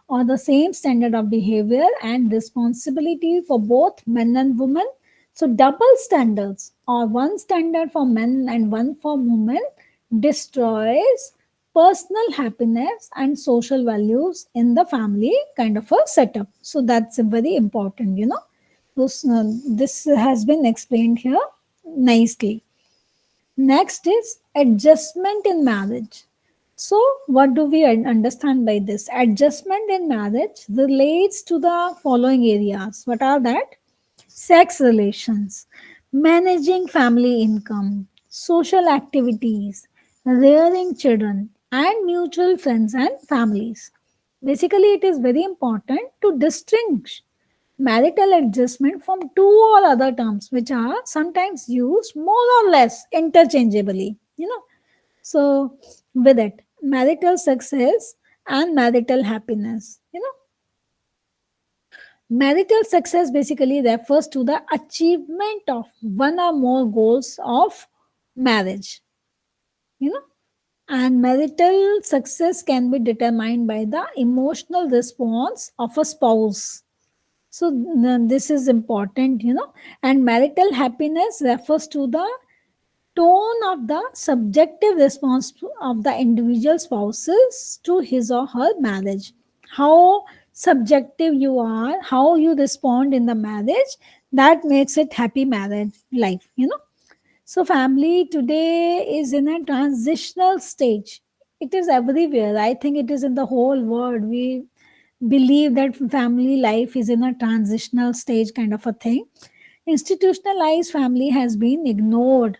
or the same standard of behavior and responsibility for both men and women. So double standards, or one standard for men and one for women, destroys personal happiness and social values in the family kind of a setup. So that's very important, this has been explained here nicely. Next is adjustment in marriage. So, what do we understand by this? Adjustment in marriage relates to the following areas. What are that? Sex relations, managing family income, social activities, rearing children, and mutual friends and families. Basically, it is very important to distinguish marital adjustment from two or other terms which are sometimes used more or less interchangeably, so with it, marital success and marital happiness, marital success basically refers to the achievement of one or more goals of marriage, you know and marital success can be determined by the emotional response of a spouse. So this is important, and marital happiness refers to the tone of the subjective response of the individual spouses to his or her marriage. How subjective you are, how you respond in the marriage, that makes it happy marriage life, So family today is in a transitional stage. It is everywhere. I think it is in the whole world. We believe that family life is in a transitional stage kind of a thing. Institutionalized family has been ignored,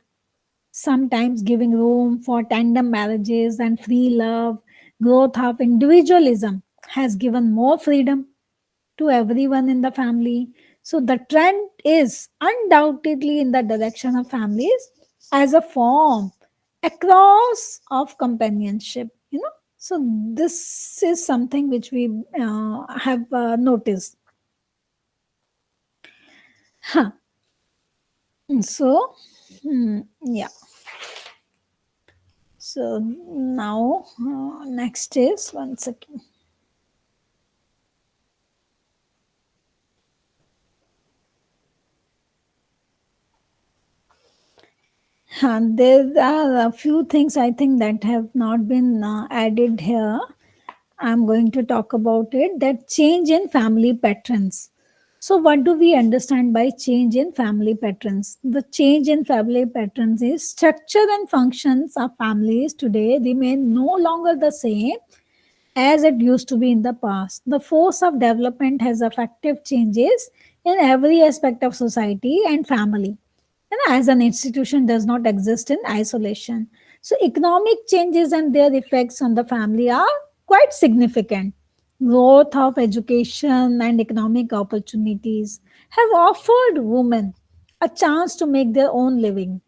sometimes giving room for tandem marriages and free love. Growth of individualism has given more freedom to everyone in the family. So the trend is undoubtedly in the direction of families as a form across of companionship, So this is something which we have noticed. Huh. So, yeah. So now, next is one second. There are a few things I think that have not been added here. I'm going to talk about it, that change in family patterns. So, what do we understand by change in family patterns? The change in family patterns is structure and functions of families today remain no longer the same as it used to be in the past. The force of development has effective changes in every aspect of society and family. And as an institution does not exist in isolation. So economic changes and their effects on the family are quite significant. Growth of education and economic opportunities have offered women a chance to make their own living.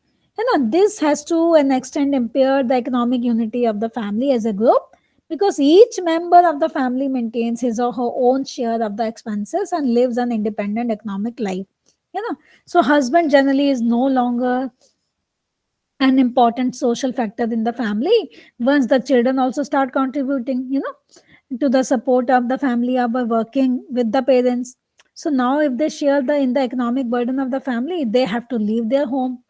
This has to an extent impaired the economic unity of the family as a group, because each member of the family maintains his or her own share of the expenses and lives an independent economic life. You know, so husband generally is no longer an important social factor in the family once the children also start contributing, to the support of the family or by working with the parents. So now if they share the in the economic burden of the family, they have to leave their home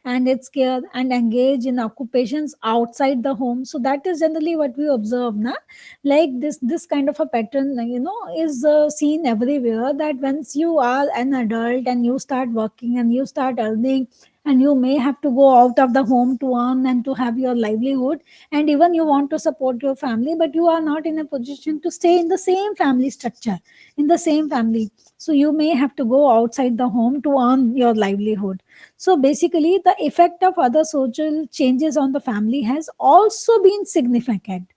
and it's care and engage in occupations outside the home. So that is generally what we observe na. Like this kind of a pattern, is seen everywhere, that once you are an adult and you start working and you start earning, and you may have to go out of the home to earn and to have your livelihood, and even you want to support your family, but you are not in a position to stay in the same family structure, in the same family. So you may have to go outside the home to earn your livelihood. So basically the effect of other social changes on the family has also been significant.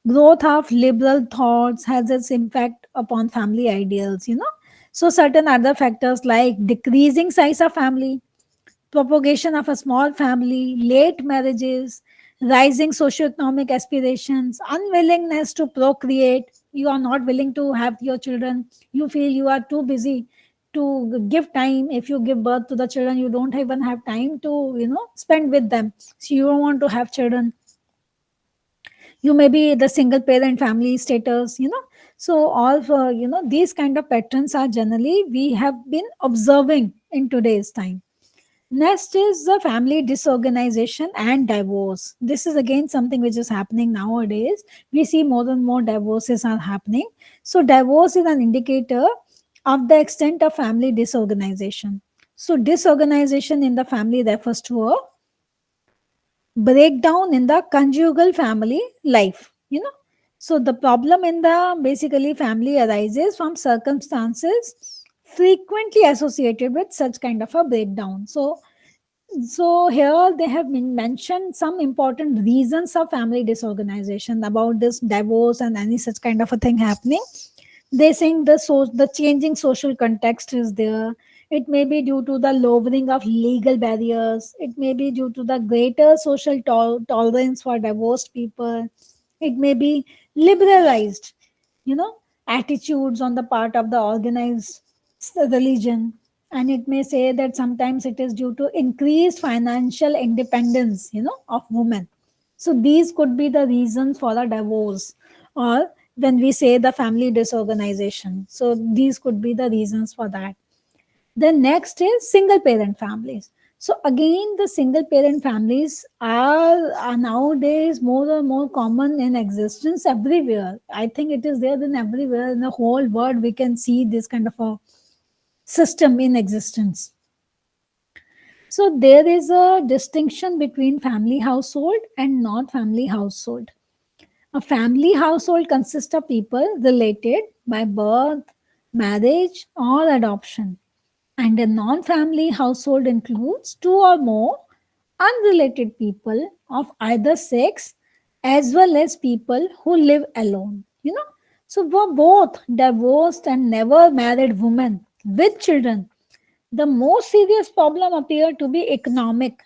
Growth of liberal thoughts has its impact upon family ideals. So certain other factors like decreasing size of family, propagation of a small family, late marriages, rising socioeconomic aspirations, unwillingness to procreate. You are not willing to have your children. You feel you are too busy to give time. If you give birth to the children, you don't even have time to, spend with them. So you don't want to have children. You may be the single parent family status. So all for, these kind of patterns are generally we have been observing in today's time. Next is the family disorganization and divorce. This is again something which is happening nowadays. We see more and more divorces are happening. So, divorce is an indicator of the extent of family disorganization. So, disorganization in the family refers to a breakdown in the conjugal family life. So, the problem in the basically family arises from circumstances frequently associated with such kind of a breakdown. So here they have been mentioned some important reasons of family disorganization about this divorce and any such kind of a thing happening. They saying the changing social context is there. It may be due to the lowering of legal barriers. It may be due to the greater social tolerance for divorced people. It may be liberalized, you know, attitudes on the part of the organized religion. And it may say that sometimes it is due to increased financial independence, of women. So these could be the reasons for a divorce, or when we say the family disorganization. So these could be the reasons for that. The next is single parent families. So again, the single parent families are nowadays more and more common in existence everywhere. I think it is there in everywhere in the whole world. We can see this kind of a system in existence. So there is a distinction between family household and not family household. A family household consists of people related by birth, marriage, or adoption. And a non family household includes two or more unrelated people of either sex, as well as people who live alone. So, for both divorced and never married women with children, the most serious problem appear to be economic.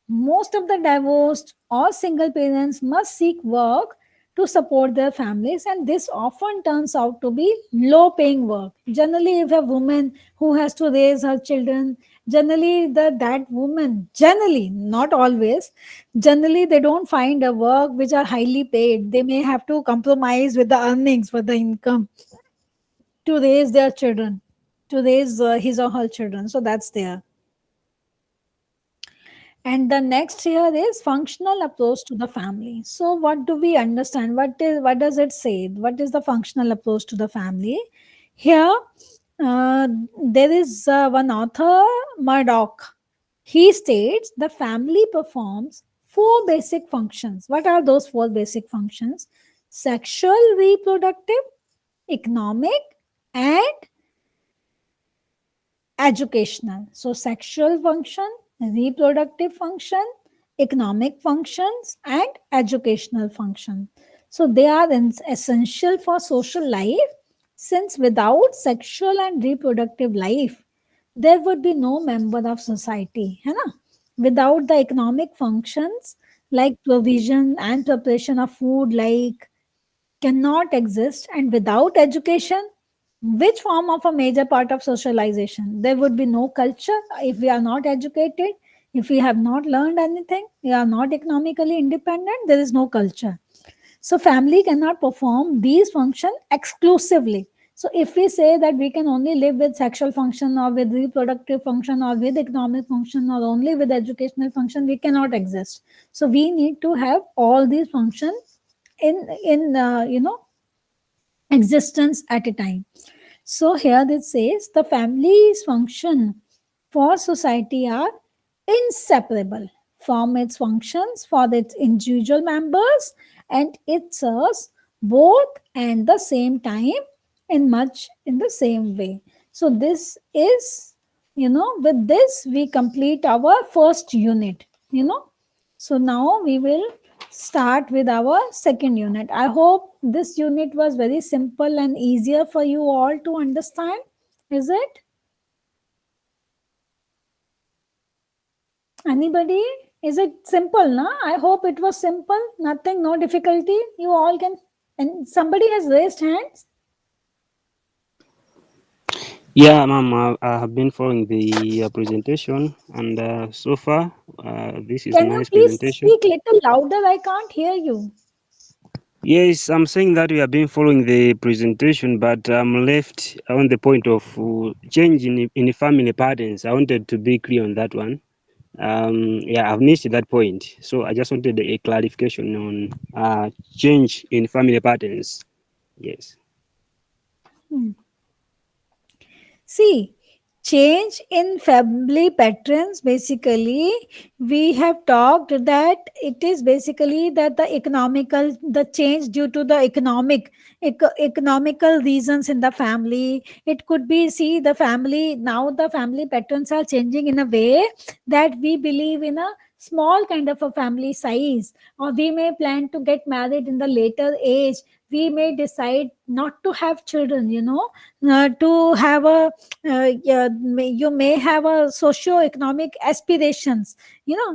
Most of the divorced or single parents must seek work to support their families, and this often turns out to be low paying work. Generally, if a woman who has to raise her children, generally that woman, generally, not always, generally they don't find a work which are highly paid. They may have to compromise with the earnings for the income to raise their children, to raise his or her children. So that's there. And the next here is functional approach to the family. So what do we understand? What does it say? What is the functional approach to the family? Here, uh, there is one author, Murdoch. He states the family performs four basic functions. What are those four basic functions? Sexual, reproductive, economic, and educational. So, sexual function, reproductive function, economic functions, and educational function. So, they are essential for social life, since without sexual and reproductive life, there would be no member of society. है ना? Without the economic functions like provision and preparation of food, like cannot exist, and without education, which form of a major part of socialization, there would be no culture. If we are not educated, if we have not learned anything, we are not economically independent, there is no culture. So family cannot perform these functions exclusively. So if we say that we can only live with sexual function or with reproductive function or with economic function or only with educational function, we cannot exist. So we need to have all these functions in existence at a time. So here it says the family's function for society are inseparable from its functions for its individual members, and it serves both and the same time in much in the same way. So this is, with this we complete our first unit. So now we will start with our second unit. I hope this unit was very simple and easier for you all to understand. Is it? Anybody? Is it simple, na? I hope it was simple. Nothing, no difficulty. You all can. And somebody has raised hands. Yeah, ma'am, I have been following the presentation, and so far, this is Can you nice please presentation. speak little louder? I can't hear you. Yes, I'm saying that we have been following the presentation, but I'm left on the point of change in family patterns. I wanted to be clear on that one. Yeah, I've missed that point, so I just wanted a clarification on change in family patterns. Yes. Hmm. See, change in family patterns, basically, we have talked that it is basically that the change due to the economical reasons in the family. It could be, see, the family patterns are changing in a way that we believe in a small kind of a family size, or we may plan to get married in the later age. We may decide not to have children, to have a yeah, you may have a socio-economic aspirations,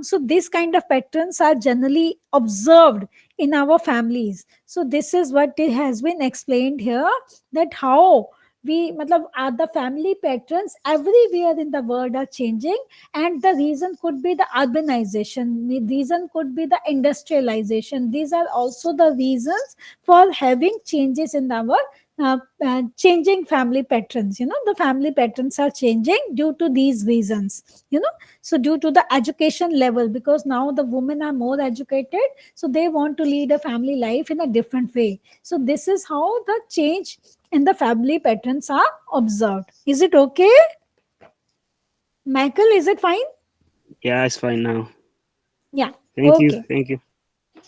so these kind of patterns are generally observed in our families. So this is what it has been explained here, that how the family patterns everywhere in the world are changing, and the reason could be the urbanization, the reason could be the industrialization. These are also the reasons for having changes in our changing family patterns. The family patterns are changing due to these reasons. So due to the education level, because now the women are more educated, so they want to lead a family life in a different way. So this is how the change in the family patterns are observed. Is it okay, Michael? Is it fine? Yeah, it's fine now. Yeah. Thank you. Okay. Thank you.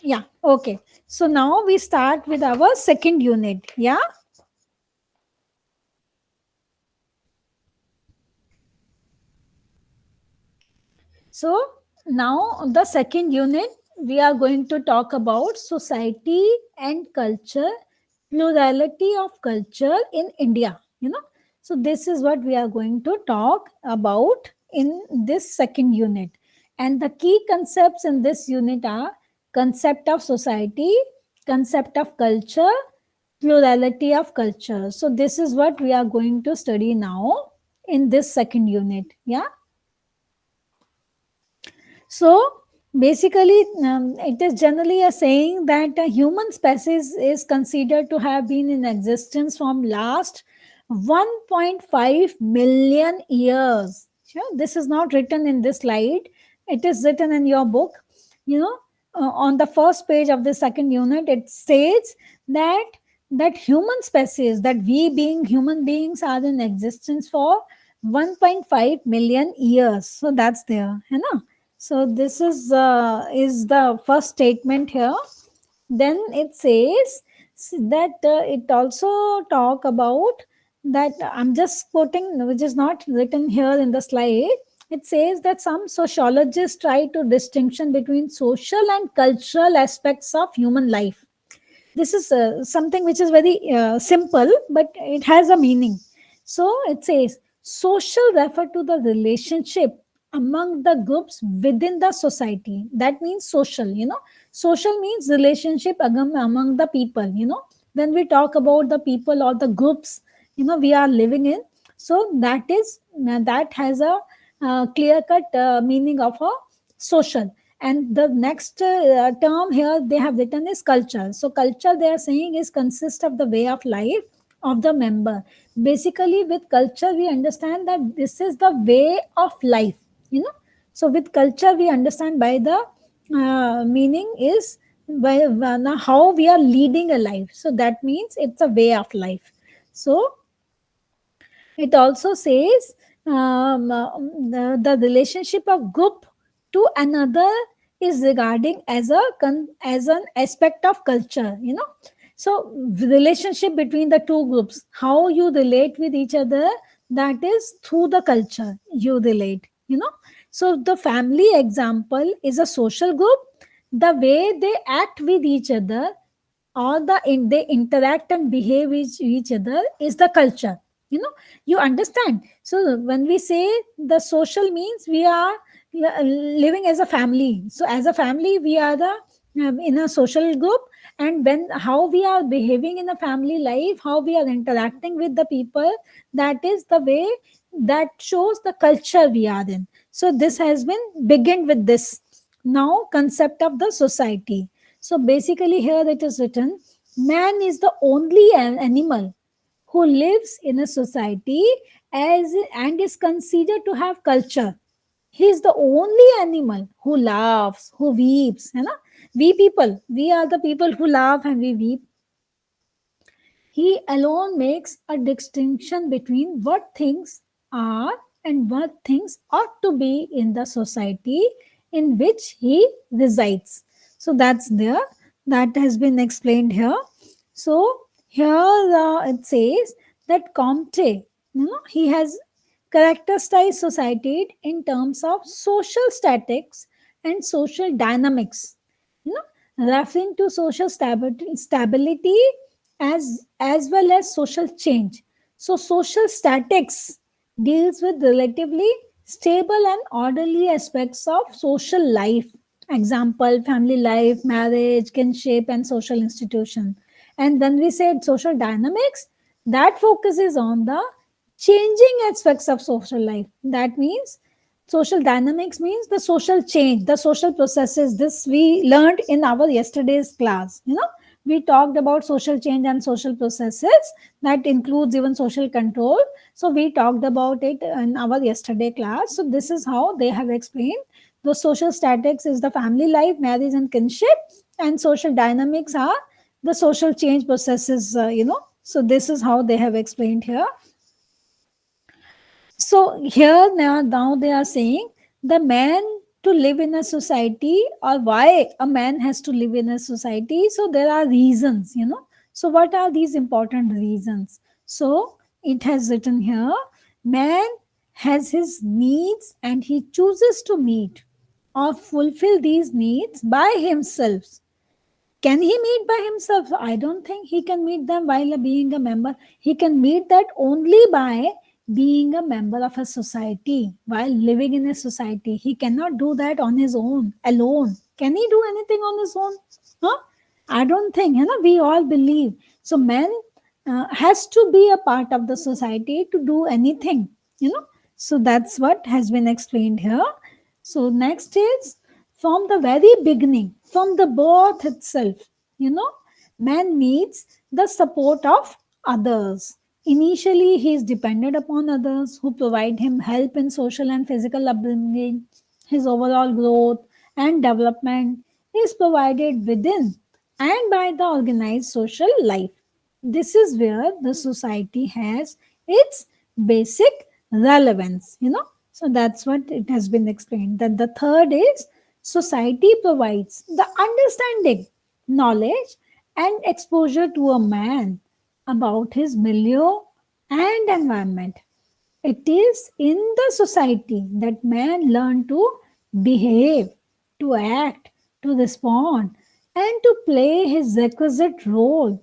Yeah. Okay. So now we start with our second unit. Yeah. So now the second unit, we are going to talk about society and culture, plurality of culture in India. So this is what we are going to talk about in this second unit. And the key concepts in this unit are concept of society, concept of culture, plurality of culture. So this is what we are going to study now in this second unit. Yeah. So basically, it is generally a saying that a human species is considered to have been in existence from last 1.5 million years. Sure, this is not written in this slide. It is written in your book. On the first page of the second unit, it states that human species, that we being human beings are in existence for 1.5 million years. So that's there, you know. So this is the first statement here. Then it says that it also talk about that, I'm just quoting, which is not written here in the slide. It says that some sociologists try to distinction between social and cultural aspects of human life. This is something which is very simple, but it has a meaning. So it says social refer to the relationship among the groups within the society. That means social, social means relationship among the people. When we talk about the people or the groups, we are living in, so that has a clear cut meaning of a social. And the next term here they have written is culture. So culture, they are saying, is consist of the way of life of the member. Basically, with culture, we understand that this is the way of life, you know. So, with culture, we understand by the meaning is by how we are leading a life. So, that means it's a way of life. So, it also says the relationship of group to another is regarding as as an aspect of culture, you know. So relationship between the two groups, how you relate with each other, that is through the culture you relate, you know. So the family example is a social group. The way they act with each other, all they interact and behave with each other is the culture, you know. You understand. So when we say the social means, we are living as a family. So as a family, we are the in a social group. And when how we are behaving in a family life, how we are interacting with the people, that is the way that shows the culture we are in. So this has been begin with this now concept of the society. So basically, here it is written, man is the only animal who lives in a society as and is considered to have culture. He is the only animal who laughs, who weeps. You know? We people, we are the people who laugh and we weep. He alone makes a distinction between what things are and what things ought to be in the society in which he resides. So that's there. That has been explained here. So here it says that Comte, he has characterized society in terms of social statics and social dynamics, you referring to social stability as well as social change. So social statics deals with relatively stable and orderly aspects of social life. Example, family life, marriage, kinship, and social institution. And when we say social dynamics, that focuses on the changing aspects of social life. That means social dynamics means the social change, the social processes. This we learned in our yesterday's class. We talked about social change and social processes that includes even social control. So we talked about it in our yesterday class. So this is how they have explained. The social statics is the family life, marriage, and kinship, and social dynamics are the social change processes. So this is how they have explained here. So here now they are saying the man to live in a society, or why a man has to live in a society. So there are reasons. So what are these important reasons? So it has written here, man has his needs and he chooses to meet or fulfill these needs by himself. Can he meet by himself? I don't think he can meet them while being a member. He can meet that only by being a member of a society, while living in a society. He cannot do that on his own, alone. Can he do anything on his own? Huh? I don't think. We all believe. So man has to be a part of the society to do anything. So that's what has been explained here. So next is, from the very beginning, from the birth itself, you know, man needs the support of others. Initially, he is dependent upon others who provide him help in social and physical upbringing. His overall growth and development is provided within and by the organized social life. This is where the society has its basic relevance. So that's what it has been explained. Then the third is, society provides the understanding, knowledge, and exposure to a man about his milieu and environment. It is in the society that man learn to behave, to act, to respond, and to play his requisite role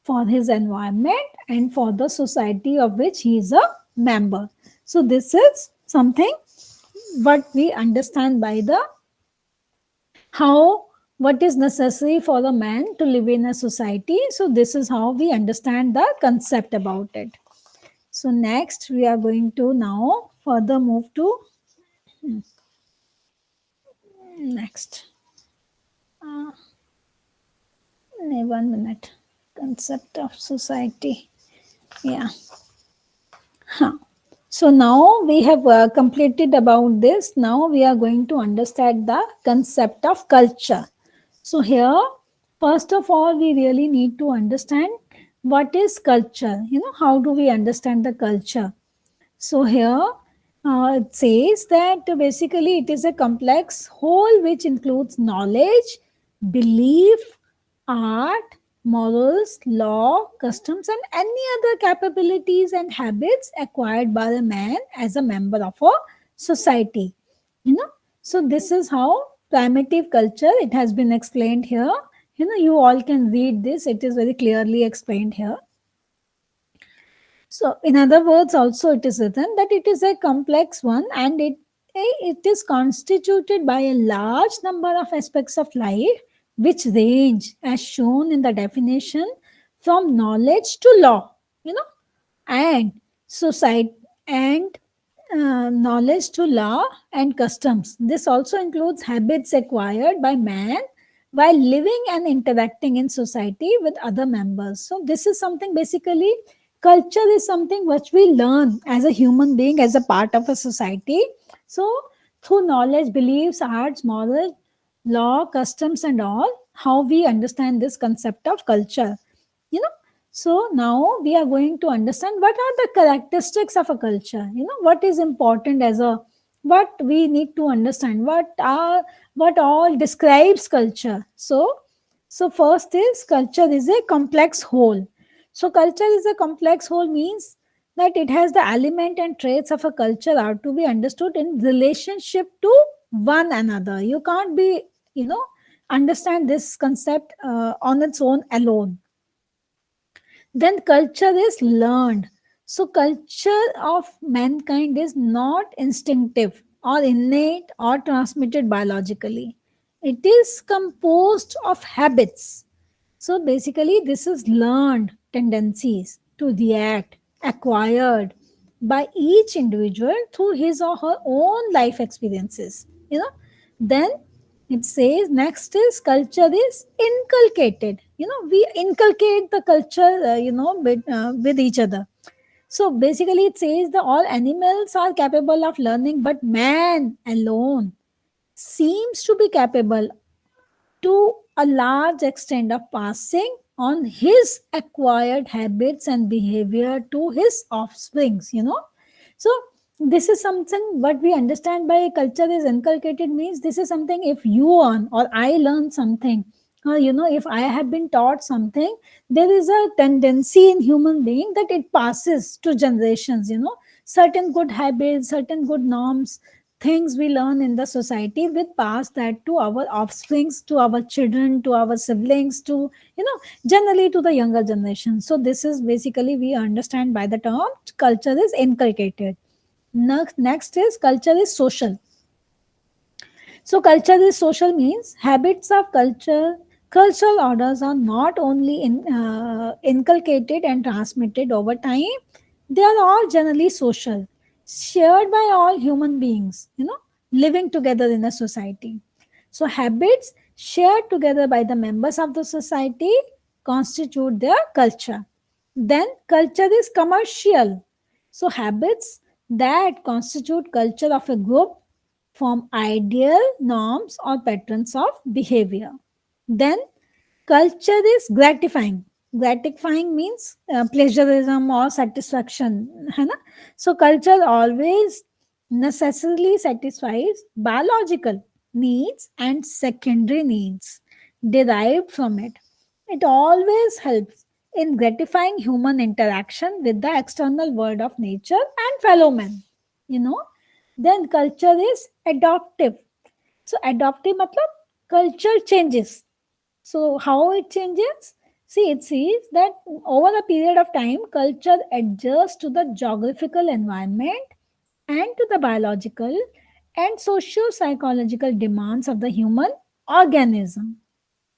for his environment and for the society of which he is a member. So this is something what we understand by the how what is necessary for a man to live in a society. So this is how we understand the concept about it. So next we are going to now further move to next. Uh, 1 minute. Concept of society. Yeah. Huh. So now we have completed about this. Now we are going to understand the concept of culture. So here, first of all, we really need to understand what is culture. How do we understand the culture? So here it says that basically it is a complex whole which includes knowledge, belief, art, morals, law, customs, and any other capabilities and habits acquired by the man as a member of a society. You know, so this is how primitive culture it has been explained here. You all can read this, it is very clearly explained here. So, in other words, also it is written that it is a complex one and it is constituted by a large number of aspects of life which range as shown in the definition from knowledge to law, you know, and society and knowledge to law and customs. This also includes habits acquired by man while living and interacting in society with other members. So, this is something basically culture is something which we learn as a human being, as a part of a society. So, through knowledge, beliefs, arts, moral, law, customs, and all, how we understand this concept of culture. You know, so now we are going to understand what are the characteristics of a culture. What is important as a what we need to understand. What all describes culture. So first is culture is a complex whole. So culture is a complex whole means that it has the element and traits of a culture are to be understood in relationship to one another. You can't be understand this concept on its own alone. Then culture is learned. So culture of mankind is not instinctive or innate or transmitted biologically. It is composed of habits. So basically, this is learned tendencies to react acquired by each individual through his or her own life experiences. Then it says next is culture is inculcated. We inculcate the culture, with each other. So basically, it says that all animals are capable of learning, but man alone seems to be capable to a large extent of passing on his acquired habits and behavior to his offsprings. So this is something what we understand by culture is inculcated means this is something if you learn or I learn something, or if I have been taught something, there is a tendency in human being that it passes to generations. Certain good habits, certain good norms, things we learn in the society, we pass that to our offsprings, to our children, to our siblings, to generally to the younger generation. So this is basically we understand by the term culture is inculcated. Next is culture is social. So culture is social means habits of cultural orders are not only inculcated and transmitted over time, they are all generally social, shared by all human beings, living together in a society. So habits shared together by the members of the society constitute their culture. Then culture is commercial. So habits that constitute culture of a group form ideal norms or patterns of behavior. Then culture is gratifying. Gratifying means pleasurism or satisfaction. है ना? So culture always necessarily satisfies biological needs and secondary needs derived from it. It always helps in gratifying human interaction with the external world of nature and fellow men. You know, then culture is adoptive. So adoptive matlab culture changes. So how it changes? See, it says that over a period of time, culture adjusts to the geographical environment and to the biological and socio-psychological demands of the human organism.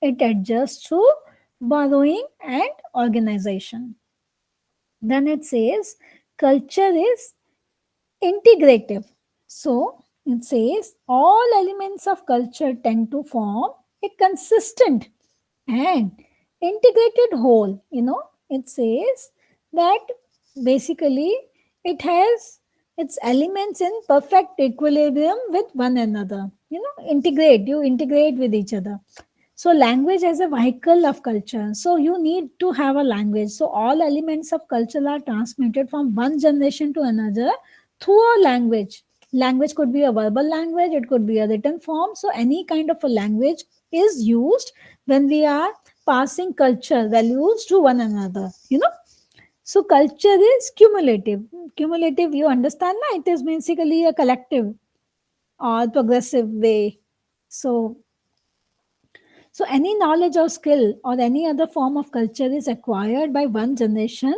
It adjusts to borrowing and organization. Then it says culture is integrative. So it says all elements of culture tend to form a consistent and integrated whole. It says that basically it has its elements in perfect equilibrium with one another. You integrate with each other. So language as a vehicle of culture. So you need to have a language. So all elements of culture are transmitted from one generation to another through a language. Language could be a verbal language, it could be a written form. So any kind of a language is used when we are passing culture values to one another. So culture is cumulative. Cumulative, you understand, na? It is basically a collective or progressive way. So any knowledge or skill or any other form of culture is acquired by one generation,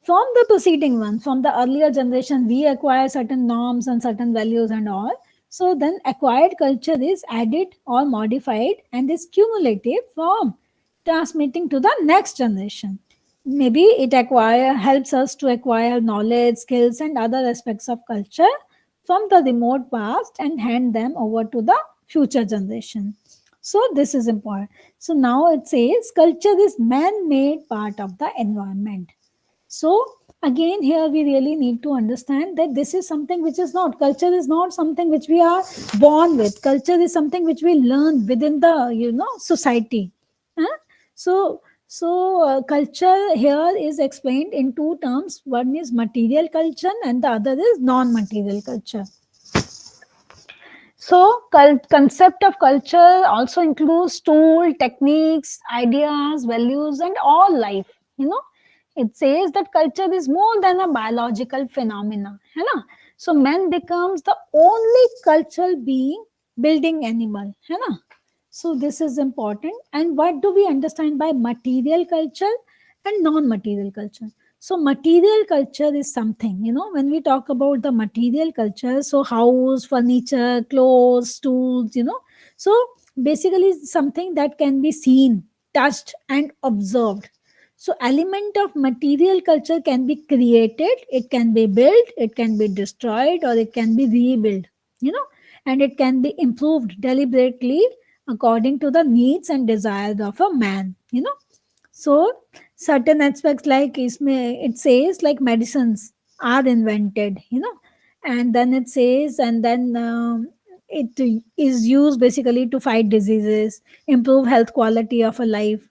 from the preceding one, from the earlier generation, we acquire certain norms and certain values and all. So then acquired culture is added or modified and is cumulative from transmitting to the next generation. Maybe it acquire helps us to acquire knowledge, skills, and other aspects of culture from the remote past and hand them over to the future generation. So this is important. So now it says culture is man-made part of the environment. So again, here we really need to understand that this is something which is not, culture is not something which we are born with. Culture is something which we learn within the society. Huh? So culture here is explained in two terms. One is material culture and the other is non-material culture. So, concept of culture also includes tool, techniques, ideas, values, and all life. It says that culture is more than a biological phenomena. So, man becomes the only cultural being building animal. So, this is important. And what do we understand by material culture and non-material culture? So material culture is something, when we talk about the material culture, so house, furniture, clothes, tools, so basically something that can be seen, touched, and observed. So element of material culture can be created, it can be built, it can be destroyed, or it can be rebuilt, and it can be improved deliberately according to the needs and desires of a man. So certain aspects like it says like medicines are invented, and then it says and then it is used basically to fight diseases, improve health quality of a life.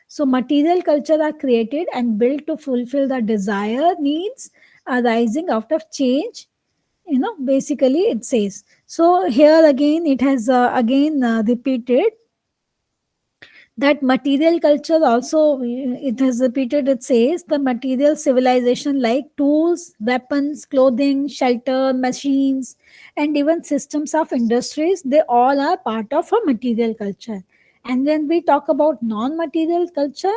So material culture are created and built to fulfill the desire needs arising out of change. Basically it says. So here again it has again repeated that material culture also, it has repeated, it says the material civilization like tools, weapons, clothing, shelter, machines, and even systems of industries, they all are part of a material culture. And when we talk about non-material culture,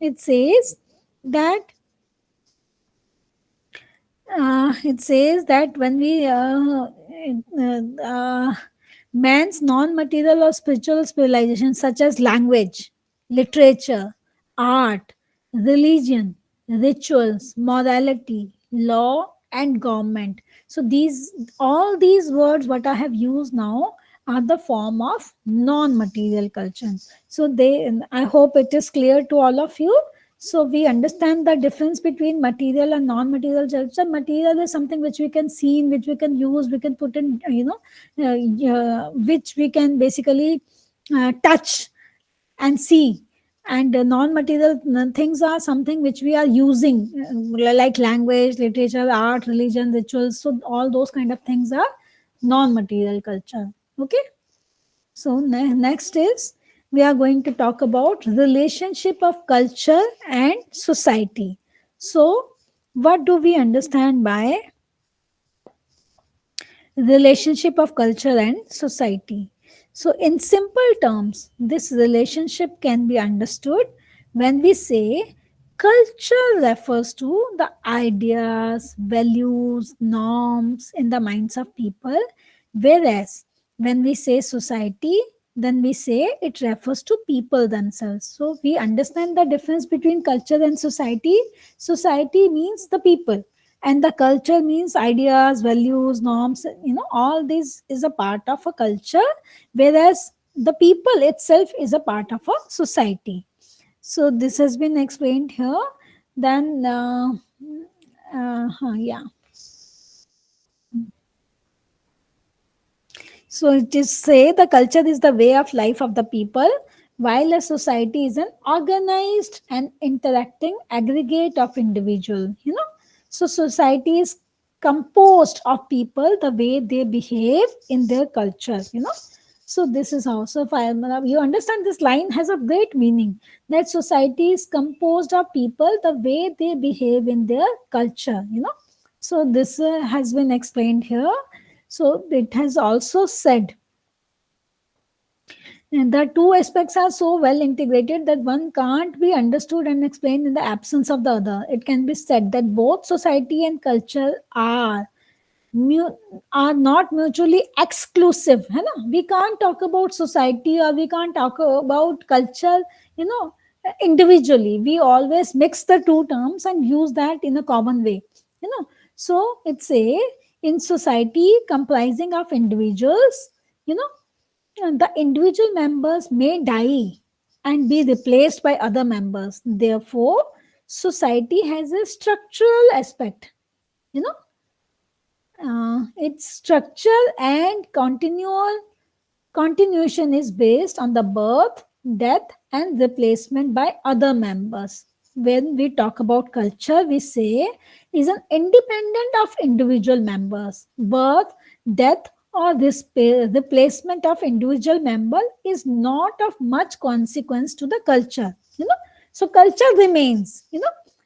it says that it says that when we man's non-material or spiritual civilization such as language, literature, art, religion, rituals, morality, law, and government. So all these words what I have used now are the form of non-material culture. So I hope it is clear to all of you. So we understand the difference between material and non-material culture. Material is something which we can see, which we can use, we can put in, which we can basically touch and see. And non-material things are something which we are using, like language, literature, art, religion, rituals. So all those kind of things are non-material culture. Okay. So next is we are going to talk about relationship of culture and society. So what do we understand by relationship of culture and society? So in simple terms, this relationship can be understood when we say culture refers to the ideas, values, norms in the minds of people, whereas when we say society, then we say it refers to people themselves. So we understand the difference between culture and society. Society means the people, and the culture means ideas, values, norms. All this is a part of a culture, whereas the people itself is a part of a society. So this has been explained here. Then yeah. So it is say the culture is the way of life of the people, while a society is an organized and interacting aggregate of individual. So society is composed of people the way they behave in their culture. So this is how. So if you understand, this line has a great meaning, that society is composed of people the way they behave in their culture. So this has been explained here. So it has also said, and the two aspects are so well integrated that one can't be understood and explained in the absence of the other. It can be said that both society and culture mu- are not mutually exclusive. है ना? We can't talk about society or we can't talk about culture, you know, individually. We always mix the two terms and use that in a common way. So it's a in society comprising of individuals, you know, the individual members may die and be replaced by other members. Therefore, society has a structural aspect. You know, its structure and continuation is based on the birth, death, and replacement by other members. When we talk about culture, we say is an independent of individual members. Birth, death, or this replacement of individual member is not of much consequence to the culture. So culture remains.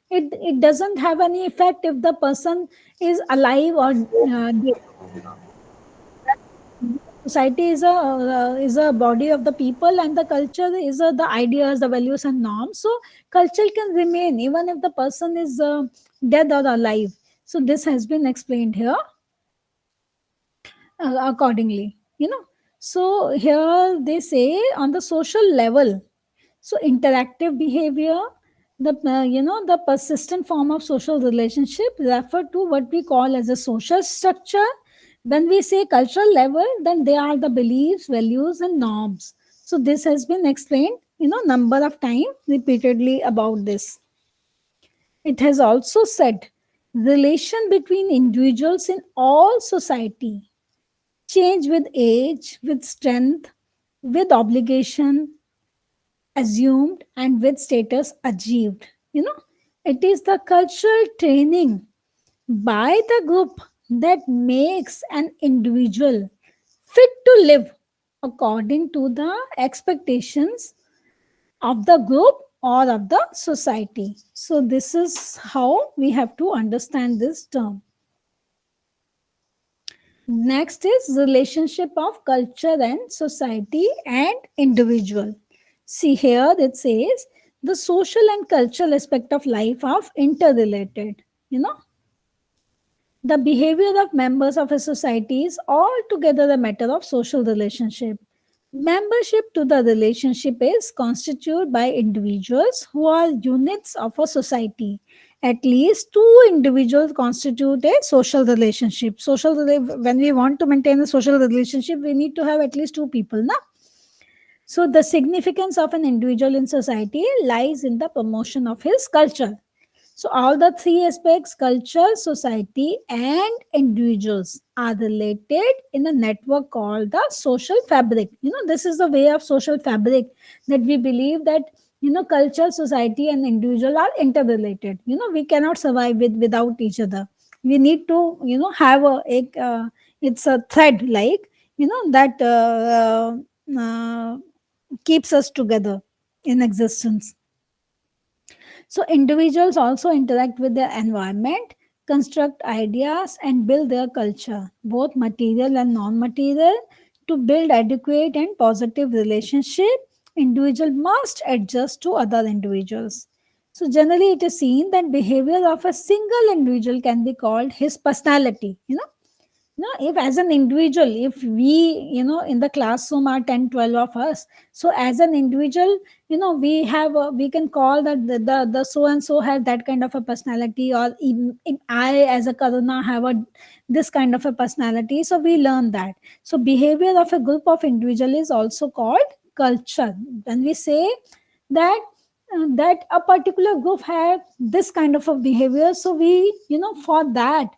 It doesn't have any effect if the person is alive or dead. Society is a body of the people, and the culture is the ideas, the values, and norms. So culture can remain even if the person is dead or alive. So this has been explained here accordingly. So here they say on the social level, so interactive behavior, the persistent form of social relationship refer to what we call as a social structure. When we say cultural level, then they are the beliefs, values, and norms. So this has been explained, number of time repeatedly about this. It has also said relation between individuals in all society change with age, with strength, with obligation assumed, and with status achieved. It is the cultural training by the group that makes an individual fit to live according to the expectations of the group or of the society. So this is how we have to understand this term. Next is relationship of culture and society and individual. See here it says the social and cultural aspect of life are interrelated. You know, the behavior of members of a society is altogether a matter of social relationship. Membership to the relationship is constituted by individuals who are units of a society. At least two individuals constitute a social relationship. When we want to maintain a social relationship, we need to have at least two people. Na? So the significance of an individual in society lies in the promotion of his culture. So all the three aspects, culture, society, and individuals, are related in a network called the social fabric. This is the way of social fabric, that we believe that culture, society, and individual are interrelated. We cannot survive without each other. We need to have it's a thread, like that keeps us together in existence. So individuals also interact with their environment, construct ideas, and build their culture, both material and non-material. To build adequate and positive relationship, individual must adjust to other individuals. So generally it is seen that behavior of a single individual can be called his personality. If as an individual, if we in the classroom are 10, 12 of us, so as an individual, we can call that the so and so has that kind of a personality, or even if I as a Karuna have this kind of a personality. So we learn that. So behavior of a group of individual is also called culture. When we say that that a particular group had this kind of a behavior. So we, for that,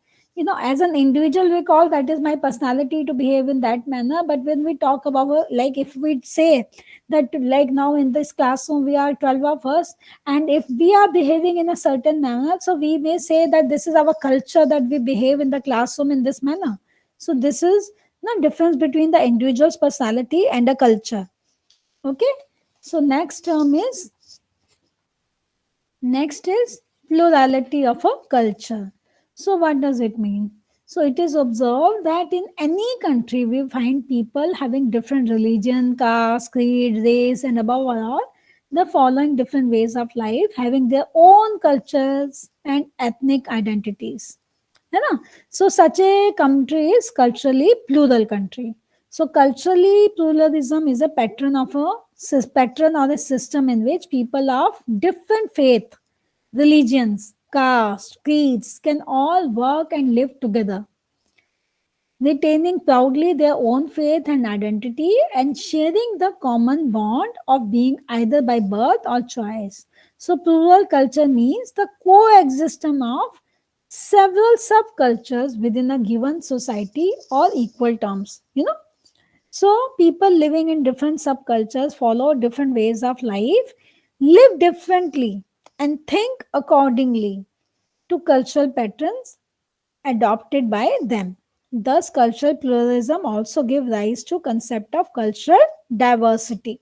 as an individual, we call that is my personality to behave in that manner. But when we talk about, like, if we say that, like, now in this classroom we are 12 of us, and if we are behaving in a certain manner, so we may say that this is our culture, that we behave in the classroom in this manner. So this is the difference between the individual's personality and a culture. Okay. So next is plurality of a culture. So what does it mean? So it is observed that in any country we find people having different religion, caste, creed, race, and above all, the following different ways of life, having their own cultures and ethnic identities. है ना? So such a country is culturally plural country. So culturally pluralism is a pattern or a system in which people of different faith, religions, caste, creeds can all work and live together, retaining proudly their own faith and identity and sharing the common bond of being either by birth or choice. So, plural culture means the coexistence of several subcultures within a given society or equal terms. So people living in different subcultures follow different ways of life, live differently, and think accordingly to cultural patterns adopted by them. Thus, cultural pluralism also gives rise to concept of cultural diversity.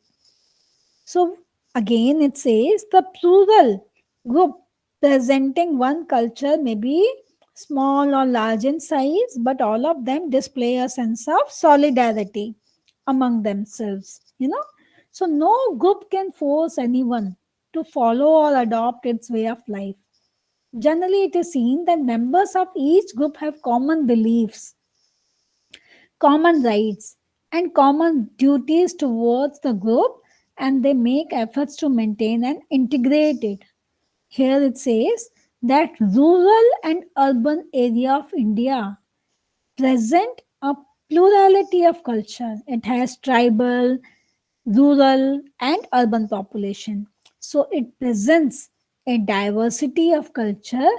So again, it says the plural group presenting one culture may be small or large in size, but all of them display a sense of solidarity among themselves. So no group can force anyone to follow or adopt its way of life. Generally, it is seen that members of each group have common beliefs, common rights, and common duties towards the group, and they make efforts to maintain and integrate it. Here it says that rural and urban area of India present a plurality of culture. It has tribal, rural, and urban population. So it presents a diversity of culture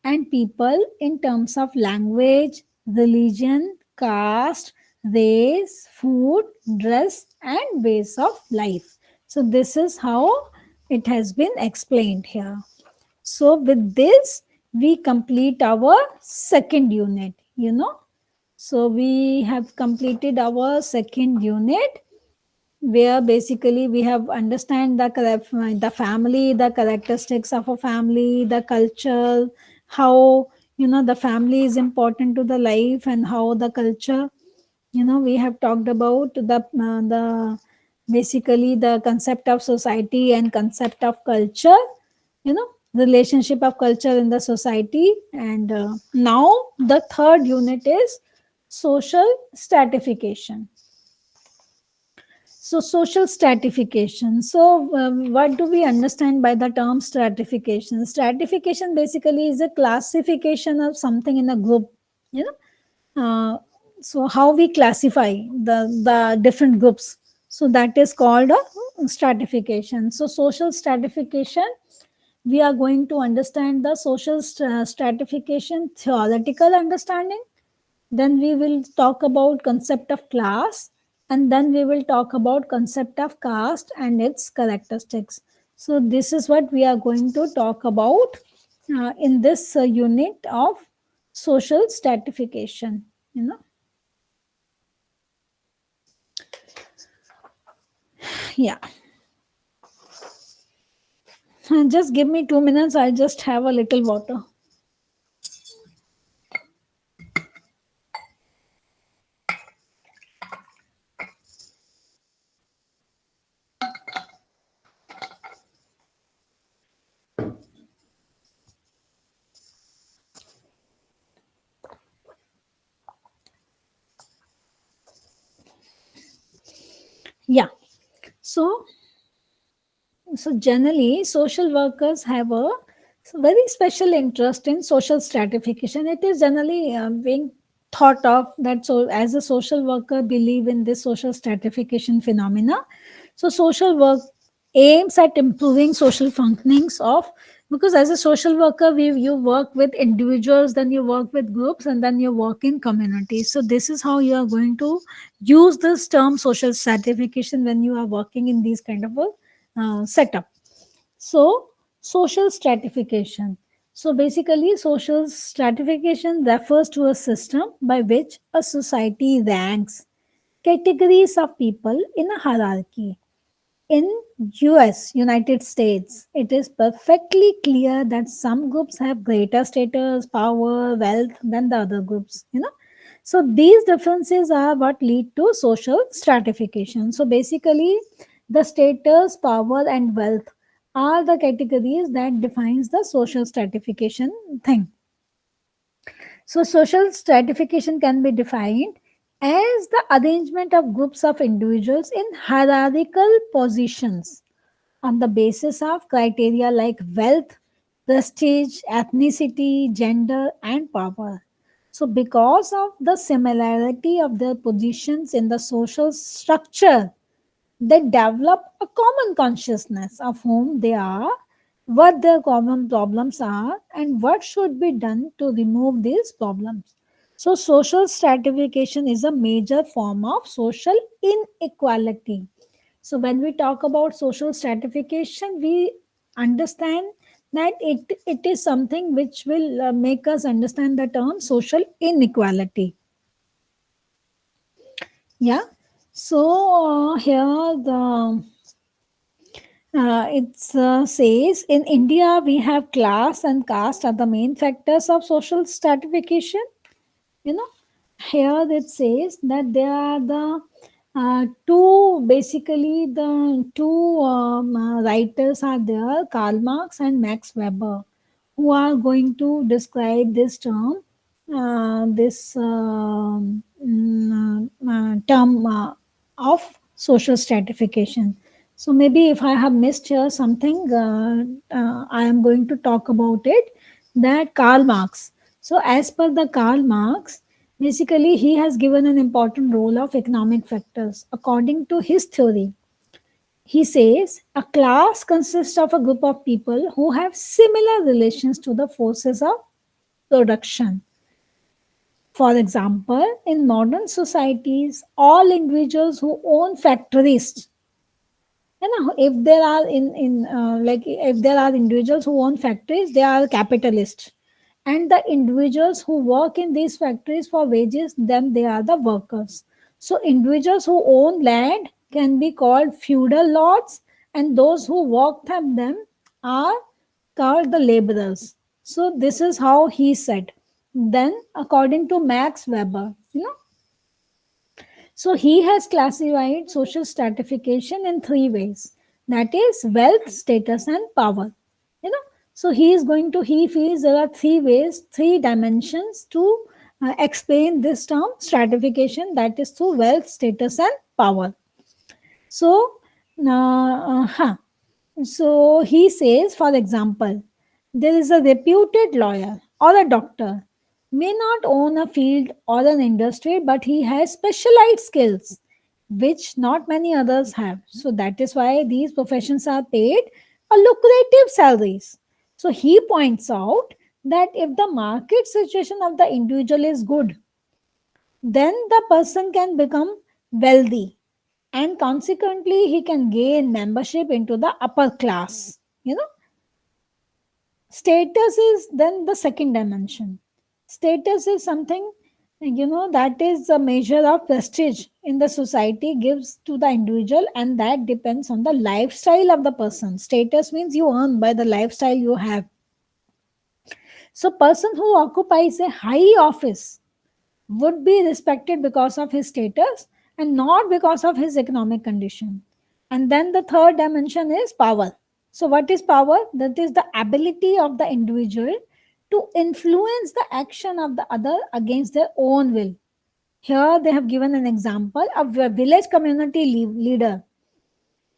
and people in terms of language, religion, caste, race, food, dress, and ways of life. So this is how it has been explained here. So with this, we complete our second unit. So we have completed our second unit, where basically we have understand the family, the characteristics of a family, the culture, how the family is important to the life, and how the culture, we have talked about the basically the concept of society and concept of culture, relationship of culture in the society. And now the third unit is social stratification. So, social stratification. So, what do we understand by the term stratification? Stratification basically is a classification of something in a group. You so how we classify the different groups. So that is called a stratification. So, social stratification. We are going to understand the social stratification theoretical understanding, then we will talk about concept of class, and then we will talk about concept of caste and its characteristics. So this is what we are going to talk about in this unit of social stratification. Yeah. Just give me 2 minutes, I'll just have a little water. Yeah. So generally, social workers have a very special interest in social stratification. It is generally being thought of that, so as a social worker believe in this social stratification phenomena. So social work aims at improving social functionings of, because as a social worker you work with individuals, then you work with groups, and then you work in communities. So this is how you are going to use this term social stratification when you are working in these kind of a setup. So, social stratification. So, basically, social stratification refers to a system by which a society ranks categories of people in a hierarchy. In US, United States, it is perfectly clear that some groups have greater status, power, wealth than the other groups, you know. So these differences are what lead to social stratification. So basically, the status, power, and wealth are the categories that defines the social stratification thing. So social stratification can be defined as the arrangement of groups of individuals in hierarchical positions on the basis of criteria like wealth, prestige, ethnicity, gender, and power. So, because of the similarity of their positions in the social structure, they develop a common consciousness of whom they are, what their common problems are, and what should be done to remove these problems. So, social stratification is a major form of social inequality. So, when we talk about social stratification, we understand that it is something which will make us understand the term social inequality. Yeah. So, here the it says in India we have class and caste are the main factors of social stratification. You know, here it says that there are the two, basically the two writers are there, Karl Marx and Max Weber, who are going to describe this term, this term of social stratification. So maybe if I have missed here something, I am going to talk about it. That Karl Marx. So as per the Karl Marx, basically he has given an important role of economic factors. According to his theory, he says a class consists of a group of people who have similar relations to the forces of production. For example, in modern societies, all individuals who own factories, if there are like if there are individuals who own factories, they are capitalists, and the individuals who work in these factories for wages, then they are the workers. So individuals who own land can be called feudal lords, and those who work from them are called the laborers. So this is how he said. Then according to Max Weber, so he has classified social stratification in three ways, that is wealth, status, and power. You know, so he feels there are three ways, three dimensions to explain this term stratification, that is through wealth, status, and power. So, so he says, for example, there is a reputed lawyer or a doctor, may not own a field or an industry, but he has specialized skills which not many others have. So that is why these professions are paid a lucrative salaries. So he points out that if the market situation of the individual is good, then the person can become wealthy, and consequently he can gain membership into the upper class. Status is then the second dimension. Status is something, that is a measure of prestige in the society gives to the individual, and that depends on the lifestyle of the person. Status means you earn by the lifestyle you have. So person who occupies a high office would be respected because of his status and not because of his economic condition. And then the third dimension is power. So, what is power? That is the ability of the individual to influence the action of the other against their own will. Here they have given an example of a village community leader.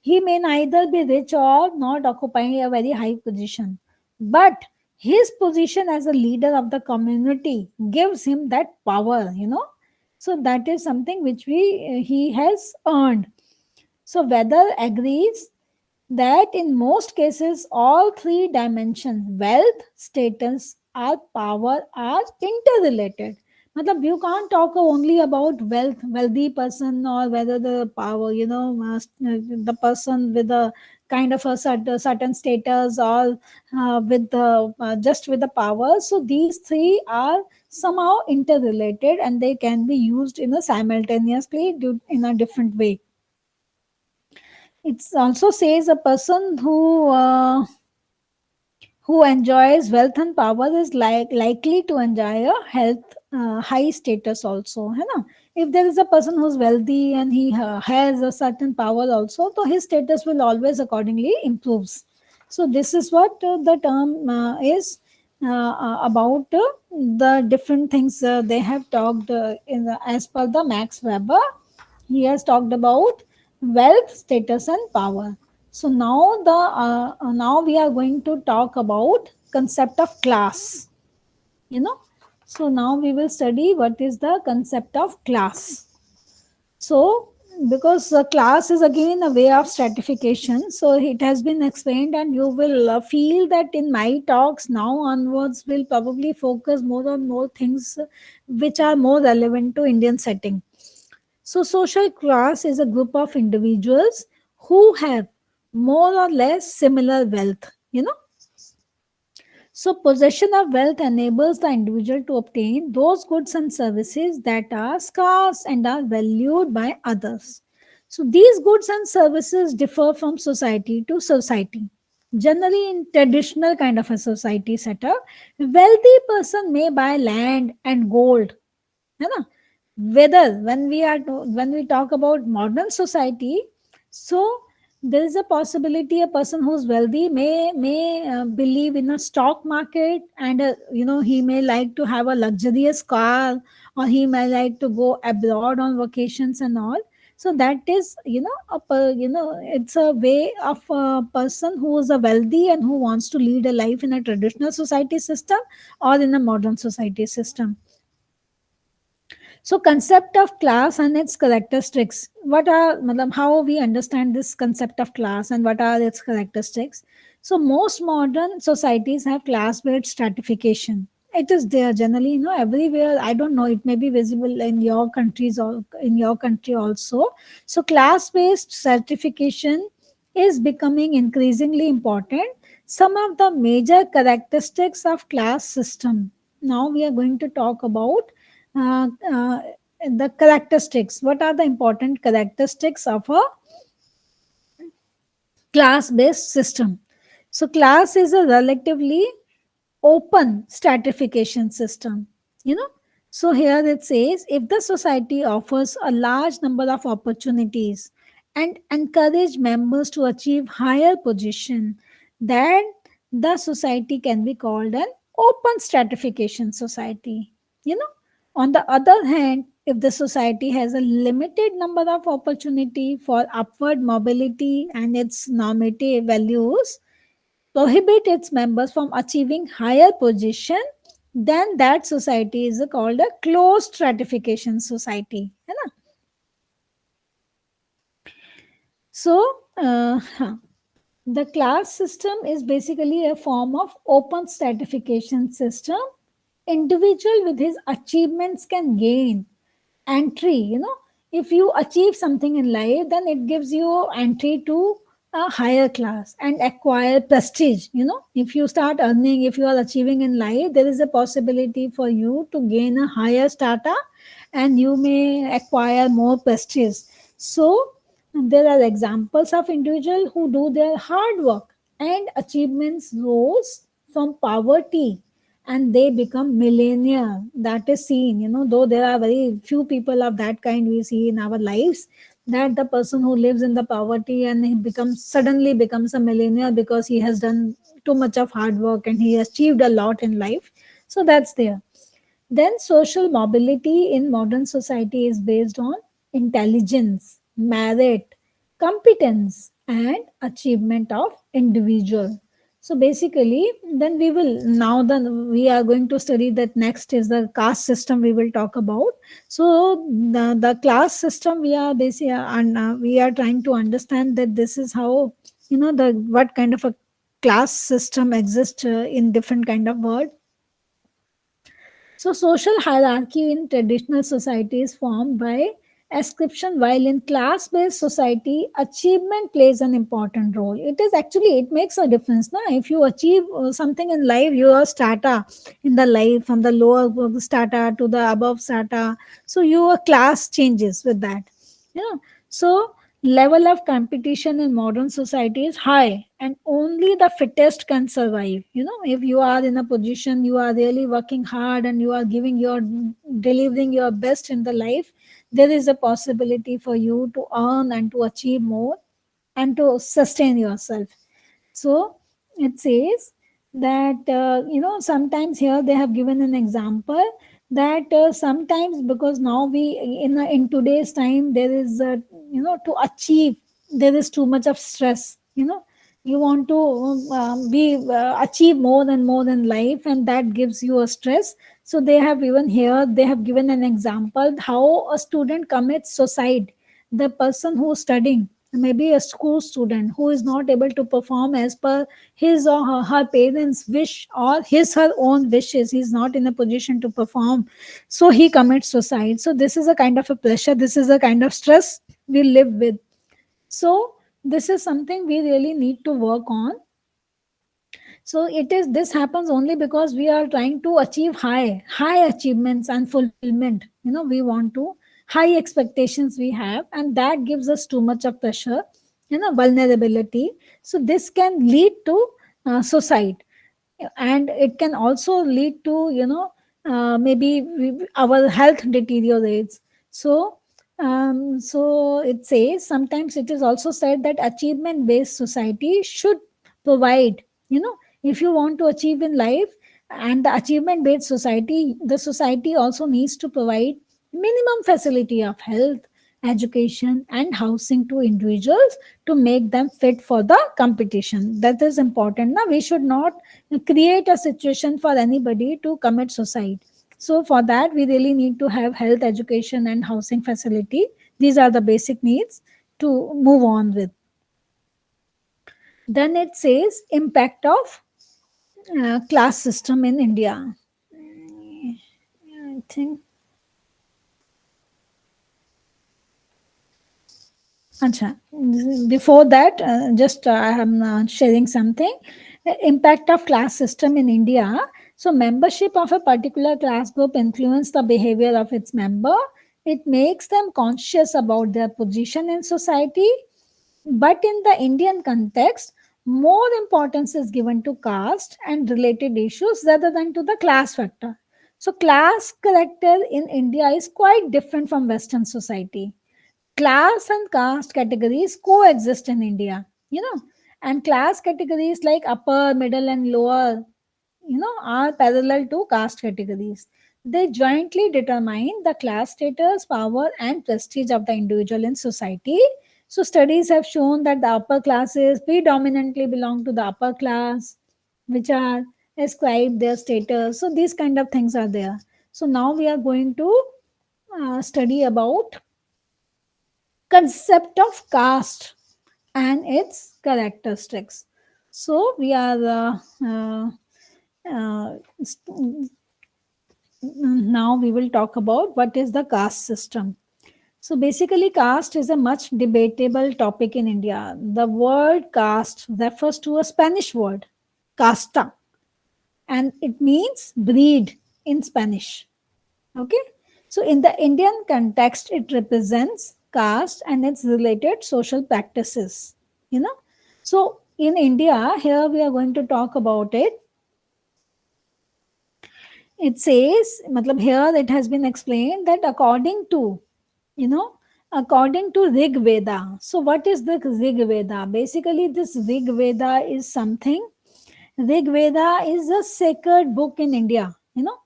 He may neither be rich or not occupying a very high position, but his position as a leader of the community gives him that power. So that is something which he has earned. So Weather agrees that in most cases all three dimensions, wealth, status or power, are interrelated. Matlab, you can't talk only about wealthy person, or whether the power, the person with a kind of a certain status, or with the just with the power. So these three are somehow interrelated, and they can be used in a simultaneously in a different way. It also says a person who enjoys wealth and power is likely to enjoy a health high status also, है ना? If there is a person who's wealthy and he has a certain power also, so his status will always accordingly improves. So this is what the term is about the different things they have talked as per the Max Weber. He has talked about wealth, status and power. So now we are going to talk about concept of class, you know. So now we will study what is the concept of class. So because class is again a way of stratification, so it has been explained, and you will feel that in my talks now onwards will probably focus more on more things which are more relevant to Indian setting. So, social class is a group of individuals who have more or less similar wealth, you know. So, possession of wealth enables the individual to obtain those goods and services that are scarce and are valued by others. So, these goods and services differ from society to society. Generally, in traditional kind of a society setup, wealthy person may buy land and gold, है ना? Whether when we talk about modern society, so there is a possibility a person who's wealthy may believe in a stock market, and he may like to have a luxurious car, or he may like to go abroad on vacations and all. So that is, it's a way of a person who is a wealthy and who wants to lead a life in a traditional society system or in a modern society system. So concept of class and its characteristics. What are, matlab, how we understand this concept of class and what are its characteristics? So most modern societies have class-based stratification. It is there generally, everywhere. I don't know. It may be visible in your countries or in your country also. So class-based stratification is becoming increasingly important. Some of the major characteristics of class system. Now we are going to talk about uh, uh, the characteristics. What are the important characteristics of a class based system? So class is a relatively open stratification system, you know. So here it says, if the society offers a large number of opportunities and encourage members to achieve higher position, then the society can be called an open stratification society, you know. On the other hand, if the society has a limited number of opportunity for upward mobility and its normative values prohibit its members from achieving higher position, then that society is called a closed stratification society, है ना? So the class system is basically a form of open stratification system. Individual with his achievements can gain entry, if you achieve something in life, then it gives you entry to a higher class and acquire prestige. If you start earning, if you are achieving in life, there is a possibility for you to gain a higher strata, and you may acquire more prestige. So there are examples of individuals who do their hard work and achievements rose from poverty, and they become millionaire. That is seen, though there are very few people of that kind we see in our lives, that the person who lives in the poverty and he suddenly becomes a millionaire because he has done too much of hard work and he achieved a lot in life. So that's there. Then social mobility in modern society is based on intelligence, merit, competence, and achievement of individual. So basically, then we are going to study that. Next is the caste system we will talk about. So the class system we are basically, and we are trying to understand that this is how the what kind of a class system exists in different kind of world. So, social hierarchy in traditional society is formed by ascription, while in class based society, achievement plays an important role. It is actually, it makes a difference. Now, if you achieve something in life, your strata in the life from the lower strata to the above strata, so your class changes with that. So level of competition in modern society is high, and only the fittest can survive. If you are in a position, you are really working hard and you are delivering your best in the life, there is a possibility for you to earn and to achieve more and to sustain yourself. So it says that sometimes here they have given an example that sometimes, because now we in today's time, there is to achieve, there is too much of stress. You want to be achieve more and more in life, and that gives you a stress. So they have even here, they have given an example how a student commits suicide. The person who is studying, maybe a school student who is not able to perform as per his or her parents wish, or his her own wishes, he's not in a position to perform, so he commits suicide. So this is a kind of a pressure, this is a kind of stress we live with. So this is something we really need to work on. So it is, this happens only because we are trying to achieve high achievements and fulfillment. We want to high expectations we have, and that gives us too much of pressure, vulnerability. So this can lead to suicide, and it can also lead to maybe our health deteriorates. So it says, sometimes it is also said that achievement based society should provide, if you want to achieve in life, and the achievement based society, the society also needs to provide minimum facility of health, education and housing to individuals to make them fit for the competition. That is important. Now we should not create a situation for anybody to commit suicide. So for that, we really need to have health, education and housing facility. These are the basic needs to move on with. Then it says impact of class system in India. I think. Acha. Before that, just I am sharing something. Impact of class system in India. So membership of a particular class group influence the behavior of its member. It makes them conscious about their position in society. But in the Indian context, more importance is given to caste and related issues rather than to the class factor. So class character in India is quite different from Western society. Class and caste categories coexist in India, and class categories like upper, middle, and lower, are parallel to caste categories. They jointly determine the class status, power, and prestige of the individual in society. So, studies have shown that the upper classes predominantly belong to the upper class, which are ascribed their status. So, these kind of things are there. So, now we are going to study about concept of caste and its characteristics. So we are now we will talk about what is the caste system. So basically, caste is a much debatable topic in India. The word caste refers to a Spanish word, casta, and it means breed in Spanish. Okay. So in the Indian context, it represents caste and its related social practices. You know. So in India, here we are going to talk about it. It says, matlab here it has been explained that you know, according to Rig Veda. So what is the Rig Veda? Basically, this Rig Veda is something. Rig Veda is a sacred book in India.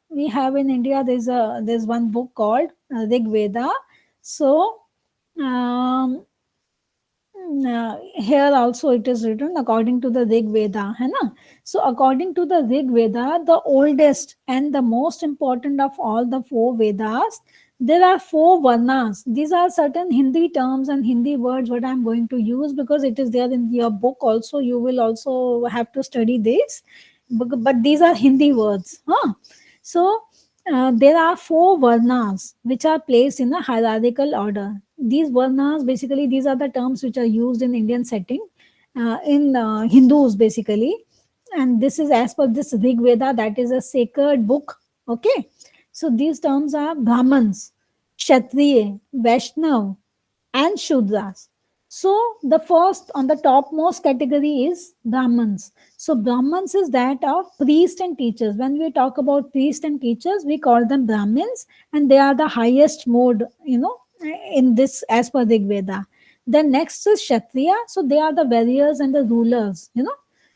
We have in India, there's one book called Rig Veda. So um, here also it is written according to the Rig Veda, है ना? So according to the Rig Veda, the oldest and the most important of all the four Vedas, There are four varnas. These are certain Hindi terms and Hindi words what I'm going to use because it is there in your book also. You will also have to study this. But these are Hindi words. Huh? So there are four varnas which are placed in a hierarchical order. These varnas, basically, these are the terms which are used in Indian setting, in Hindus basically. And this is as per this Rig Veda, that is a sacred book. Okay. So these terms are Brahmans, Kshatriya, Vaishnav, and Shudras. So the first on the topmost category is Brahmans. So Brahmans is that of priests and teachers. When we talk about priests and teachers, we call them Brahmins, and they are the highest mode, in this as per Rig Veda. Then next is Kshatriya. So they are the warriors and the rulers.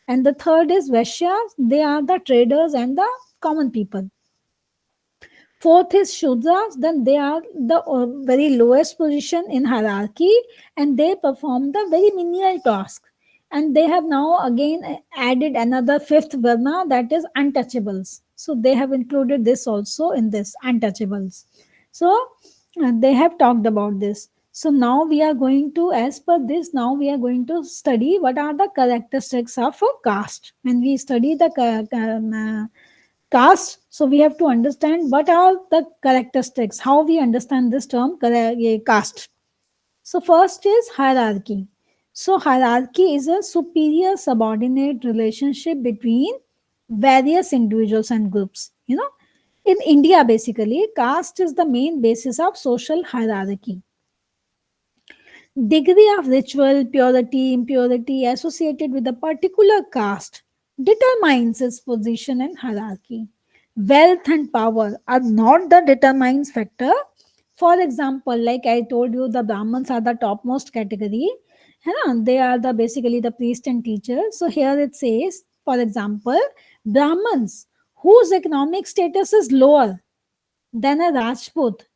And the third is Vaishyas. They are the traders and the common people. Fourth is Shudras, then they are the very lowest position in hierarchy and they perform the very menial task. And they have now again added another fifth Varna, that is untouchables. So they have included this also in this untouchables. So they have talked about this. So now we are going to, as per this, now we are going to study what are the characteristics of a caste. When we study the caste, so we have to understand what are the characteristics, how we understand this term caste. So first is hierarchy. So hierarchy is a superior subordinate relationship between various individuals and groups. In India, basically caste is the main basis of social hierarchy. Degree of ritual purity, impurity associated with a particular caste determines its position and hierarchy. Wealth and power are not the determining factor. For example, like I told you, the Brahmins are the topmost category. They are the basically the priest and teacher. So here it says, for example, Brahmins whose economic status is lower than a Rajput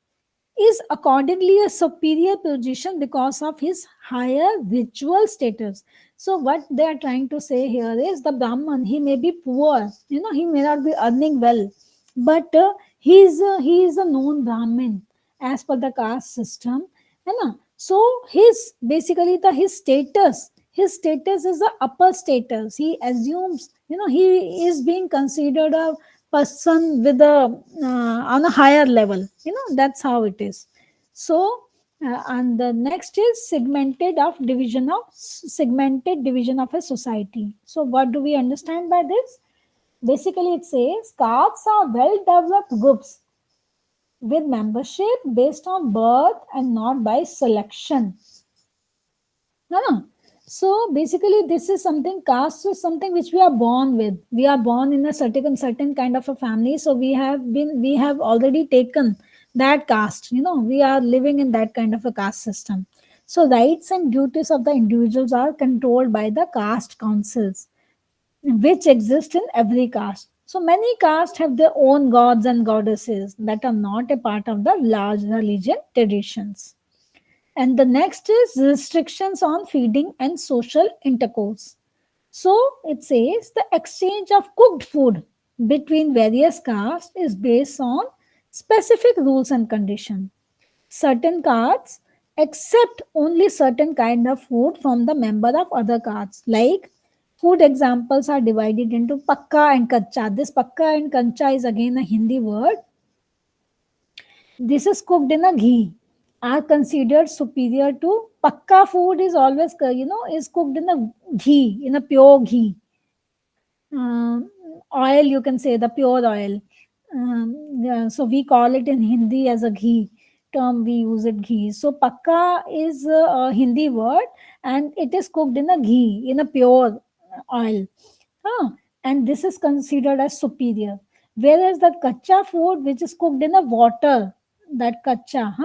is accordingly a superior position because of his higher ritual status. So what they are trying to say here is the Brahman, he may be poor, he may not be earning well, but he is a known Brahmin as per the caste system. So his basically the his status is the upper status. He assumes, he is being considered a person with a on a higher level. That's how it is. So and the next is segmented division of a society. So what do we understand by this? Basically it says castes are well developed groups with membership based on birth and not by selection. No. So basically, this is something, caste is something which we are born with. We are born in a certain kind of a family. So we have already taken that caste. We are living in that kind of a caste system. So rights and duties of the individuals are controlled by the caste councils, which exist in every caste. So many castes have their own gods and goddesses that are not a part of the large religion traditions. And the next is restrictions on feeding and social intercourse. So it says the exchange of cooked food between various castes is based on specific rules and conditions. Certain castes accept only certain kind of food from the member of other castes. Like food examples are divided into pakka and kacha. This pakka and kacha is again a Hindi word. This is cooked in a ghee, are considered superior to pakka food is always is cooked in a ghee, in a pure ghee. Oil, you can say the pure oil. Yeah, so we call it in Hindi as a ghee term, we use it ghee. So pakka is a Hindi word and it is cooked in a ghee, in a pure oil. Huh? And this is considered as superior. Whereas the kacha food, which is cooked in a water, that kacha,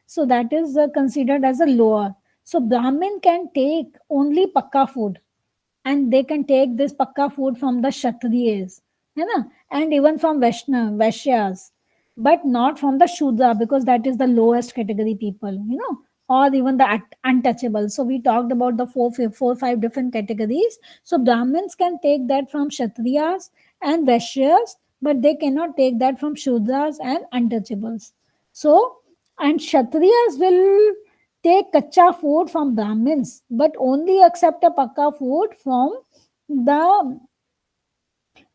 so that is considered as a lower. So Brahmin can take only pakka food and they can take this pakka food from the Kshatriyas, and even from Vaishyas, but not from the Shudra because that is the lowest category people, or even the untouchable. So we talked about the four, five different categories. So Brahmins can take that from Kshatriyas and Vaishyas, but they cannot take that from Shudras and untouchables. So And Kshatriyas will take kacha food from Brahmins, but only accept a pakka food from the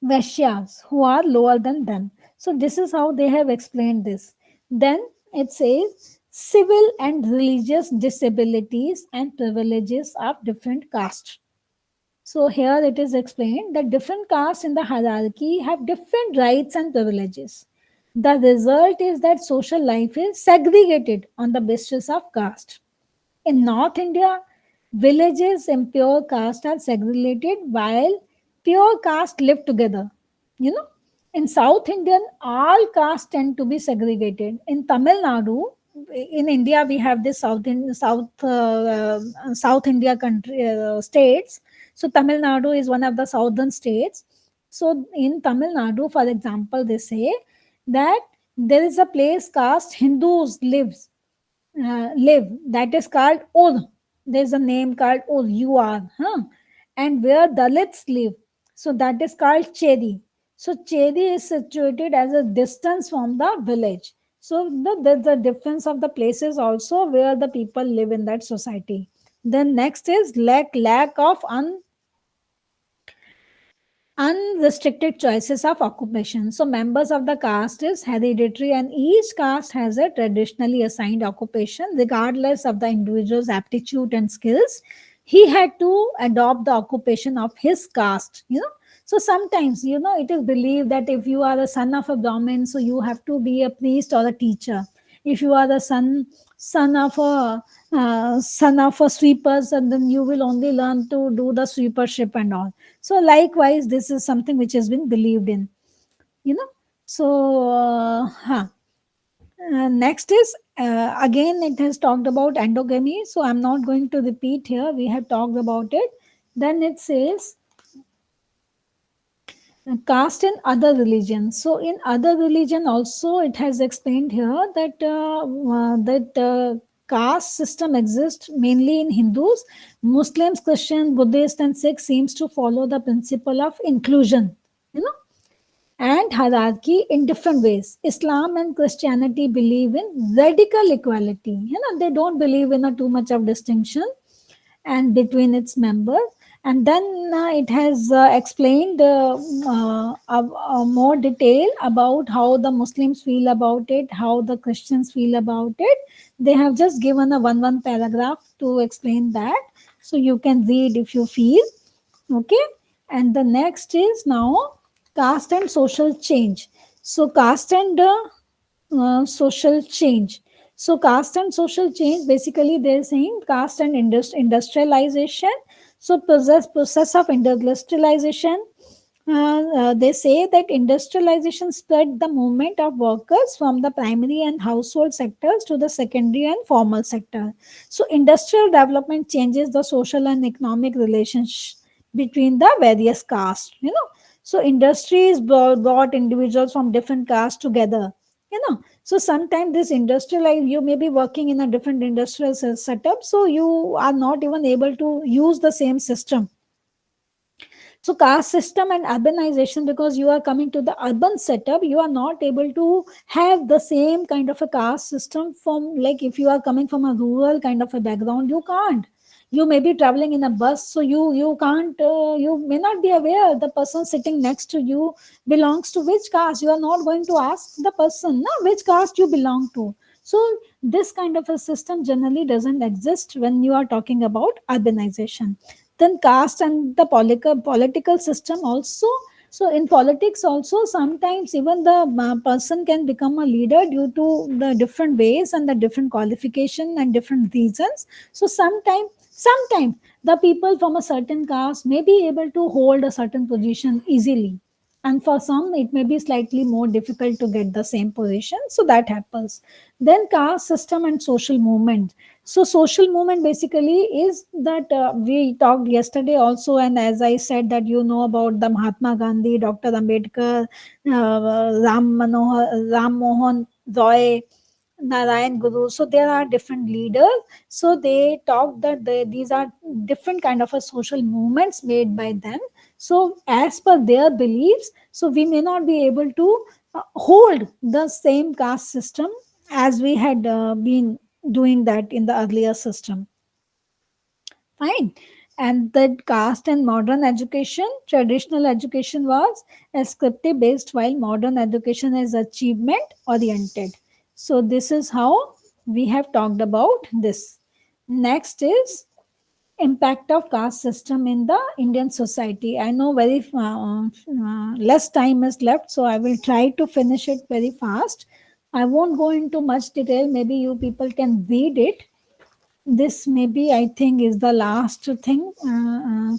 Vaishyas who are lower than them. So this is how they have explained this. Then it says civil and religious disabilities and privileges of different castes. So here it is explained that different castes in the hierarchy have different rights and privileges. The result is that social life is segregated on the basis of caste. In North India, villages and pure caste are segregated while pure caste live together. You know, in South Indian, all castes tend to be segregated. In Tamil Nadu, in India, we have this South India country states. So Tamil Nadu is one of the southern states. So in Tamil Nadu, for example, they say that there is a place caste Hindus live that is called Ur. There's a name called Ur, huh? And where Dalits live, so that is called Chedi. So Chedi is situated as a distance from the village. So there's a difference of the places also where the people live in that society. Then next is lack of unrestricted choices of occupation. So, members of the caste is hereditary, and each caste has a traditionally assigned occupation, regardless of the individual's aptitude and skills. He had to adopt the occupation of his caste. So sometimes, it is believed that if you are the son of a Brahmin, so you have to be a priest or a teacher. If you are the son of a sweepers, and then you will only learn to do the sweepership and all. So likewise, this is something which has been believed in. You know. So next is again it has talked about endogamy. So I'm not going to repeat here. We have talked about it. Then it says caste in other religions. So in other religion also it has explained here that caste system exists mainly in Hindus, Muslims, Christians, Buddhists, and Sikhs seems to follow the principle of inclusion. You know and hierarchy in different ways. Islam and Christianity believe in radical equality. They don't believe in a too much of distinction and between its members. And then it has explained more detail about how the Muslims feel about it, how the Christians feel about it. They have just given a one paragraph to explain that, so you can read if you feel. Okay. And the next is now caste and social change. So caste and social change. So caste and social change, basically they're saying caste and industrialization. So process of industrialization. They say that industrialization spread the movement of workers from the primary and household sectors to the secondary and formal sector. So industrial development changes the social and economic relationship between the various castes. So industries brought individuals from different castes together. So sometimes this industrial life, you may be working in a different industrial setup, so you are not even able to use the same system. So caste system and urbanization, because you are coming to the urban setup, you are not able to have the same kind of a caste system from, like, if you are coming from a rural kind of a background, you can't. You may be traveling in a bus, so you can't, you may not be aware the person sitting next to you belongs to which caste. You are not going to ask the person, no, which caste you belong to. So this kind of a system generally doesn't exist when you are talking about urbanization. Then caste and the political system also. So in politics also, sometimes even the person can become a leader due to the different ways and the different qualification and different reasons. So sometimes the people from a certain caste may be able to hold a certain position easily, and for some it may be slightly more difficult to get the same position. So that happens. Then caste system and social movement. So social movement basically is that we talked yesterday also, and as I said that about the Mahatma Gandhi, Dr. Ambedkar, Ram Mohan Roy, Narayan Guru. So there are different leaders. So they talk that these are different kind of a social movements made by them. So as per their beliefs, so we may not be able to hold the same caste system as we had been doing that in the earlier system. Fine. And the caste and modern education, traditional education was descriptive based, while modern education is achievement oriented. So, this is how we have talked about this. Next is impact of caste system in the Indian society. I know very less time is left, so I will try to finish it very fast. I won't go into much detail. Maybe you people can read it. This maybe I think is the last thing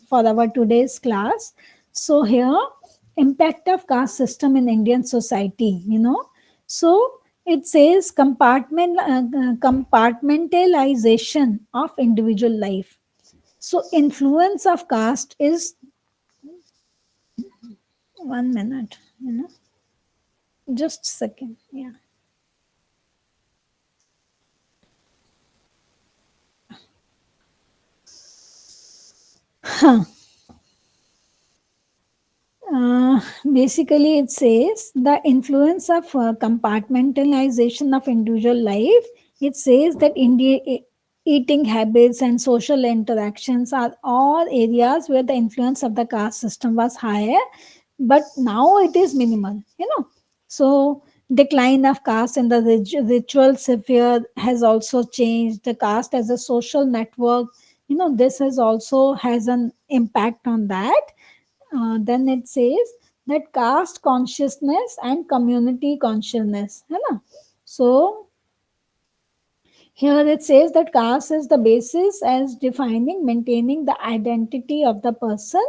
for our today's class. So here, impact of caste system in Indian society. So it says compartmentalization of individual life. So influence of caste is 1 minute, just a second. Yeah. Basically, it says the influence of compartmentalization of individual life. It says that eating habits and social interactions are all areas where the influence of the caste system was higher, but now it is minimal. So, decline of caste in the ritual sphere has also changed. The caste as a social network, this has also has an impact on that. Then it says that caste consciousness and community consciousness, so here it says that caste is the basis as defining, maintaining the identity of the person.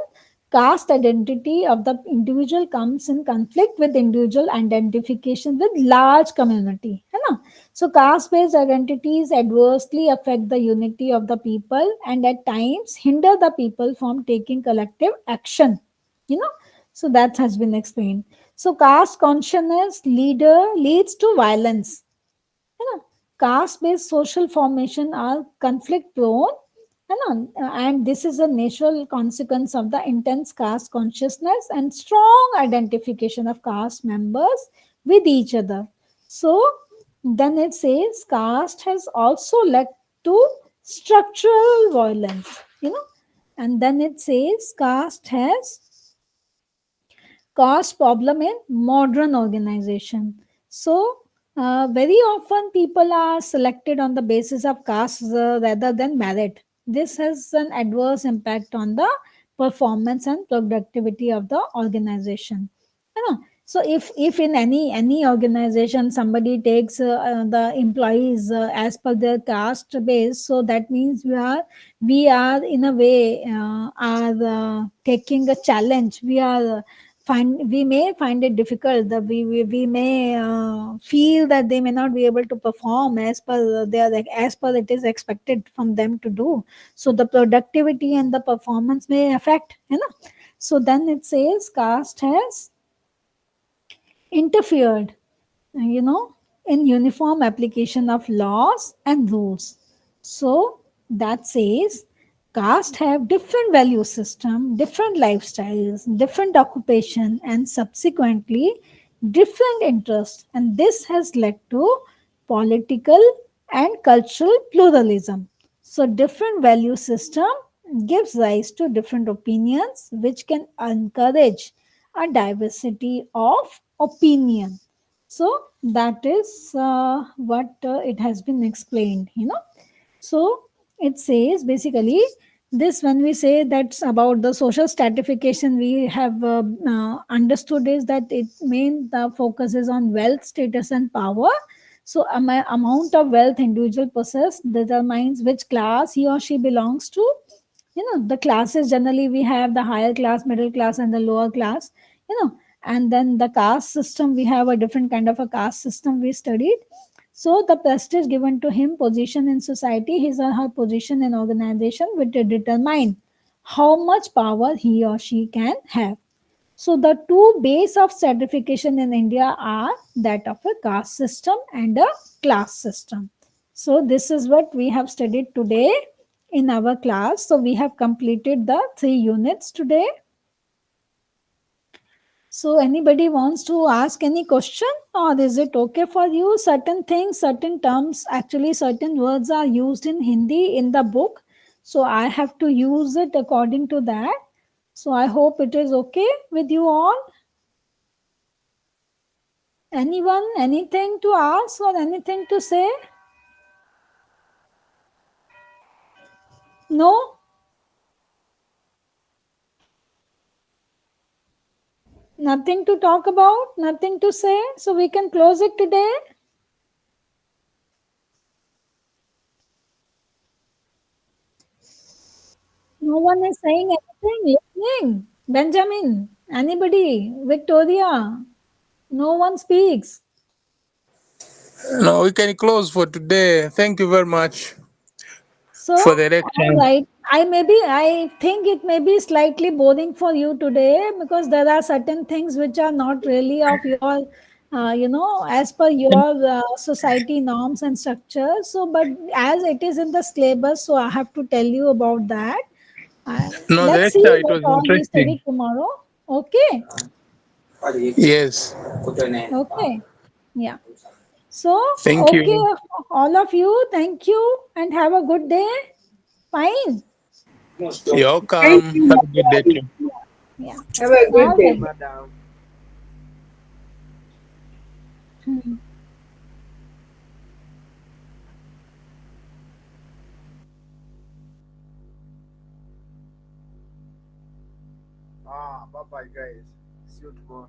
Caste identity of the individual comes in conflict with individual identification with large community. So caste-based identities adversely affect the unity of the people and at times hinder the people from taking collective action. You know, so that has been explained. So caste consciousness leader leads to violence. Caste-based social formation are conflict prone, and this is a natural consequence of the intense caste consciousness and strong identification of caste members with each other. So then it says caste has also led to structural violence. And then it says caste has caste problem in modern organization. So, very often people are selected on the basis of caste rather than merit. This has an adverse impact on the performance and productivity of the organization. So if in any organization somebody takes the employees as per their caste base, so that means we are in a way are taking a challenge. We may find it difficult that we may feel that they may not be able to perform as per it is expected from them to do. So the productivity and the performance may affect. So then it says caste has interfered, you know, in uniform application of laws and rules. So that says caste have different value system, different lifestyles, different occupation, and subsequently different interests. And this has led to political and cultural pluralism. So different value system gives rise to different opinions, which can encourage a diversity of opinion. So that is what it has been explained. So it says basically this, when we say that's about the social stratification, we have understood is that it main the focus is on wealth, status, and power. So amount of wealth individual possess determines which class he or she belongs to. The classes generally we have the higher class, middle class, and the lower class. And then the caste system, we have a different kind of a caste system we studied. So the prestige given to him, position in society, his or her position in organization will determine how much power he or she can have. So the two base of certification in India are that of a caste system and a class system. So this is what we have studied today in our class. So we have completed the 3 units today. So anybody wants to ask any question, or is it okay for you? Certain things, certain terms, actually certain words are used in Hindi in the book. So I have to use it according to that. So I hope it is okay with you all. Anyone, anything to ask or anything to say? No? Nothing to talk about? Nothing to say? So we can close it today? No one is saying anything, listening. Benjamin, anybody, Victoria, no one speaks. No, we can close for today. Thank you very much So, for the all lecture. right. I think it may be slightly boring for you today because there are certain things which are not really of your, as per your society norms and structures. So, but as it is in the syllabus, so I have to tell you about that. No, the Let's see lecture, it what was all we study interesting. tomorrow. Okay. Yes. Okay. Yeah. So, Thank okay, you. all of you, thank you and have a good day. Fine. You're Thank welcome. you, Have a good day madam. too. Yeah. Yeah. Have a good All day, right. madam. Hmm. Bye bye, guys. See you tomorrow.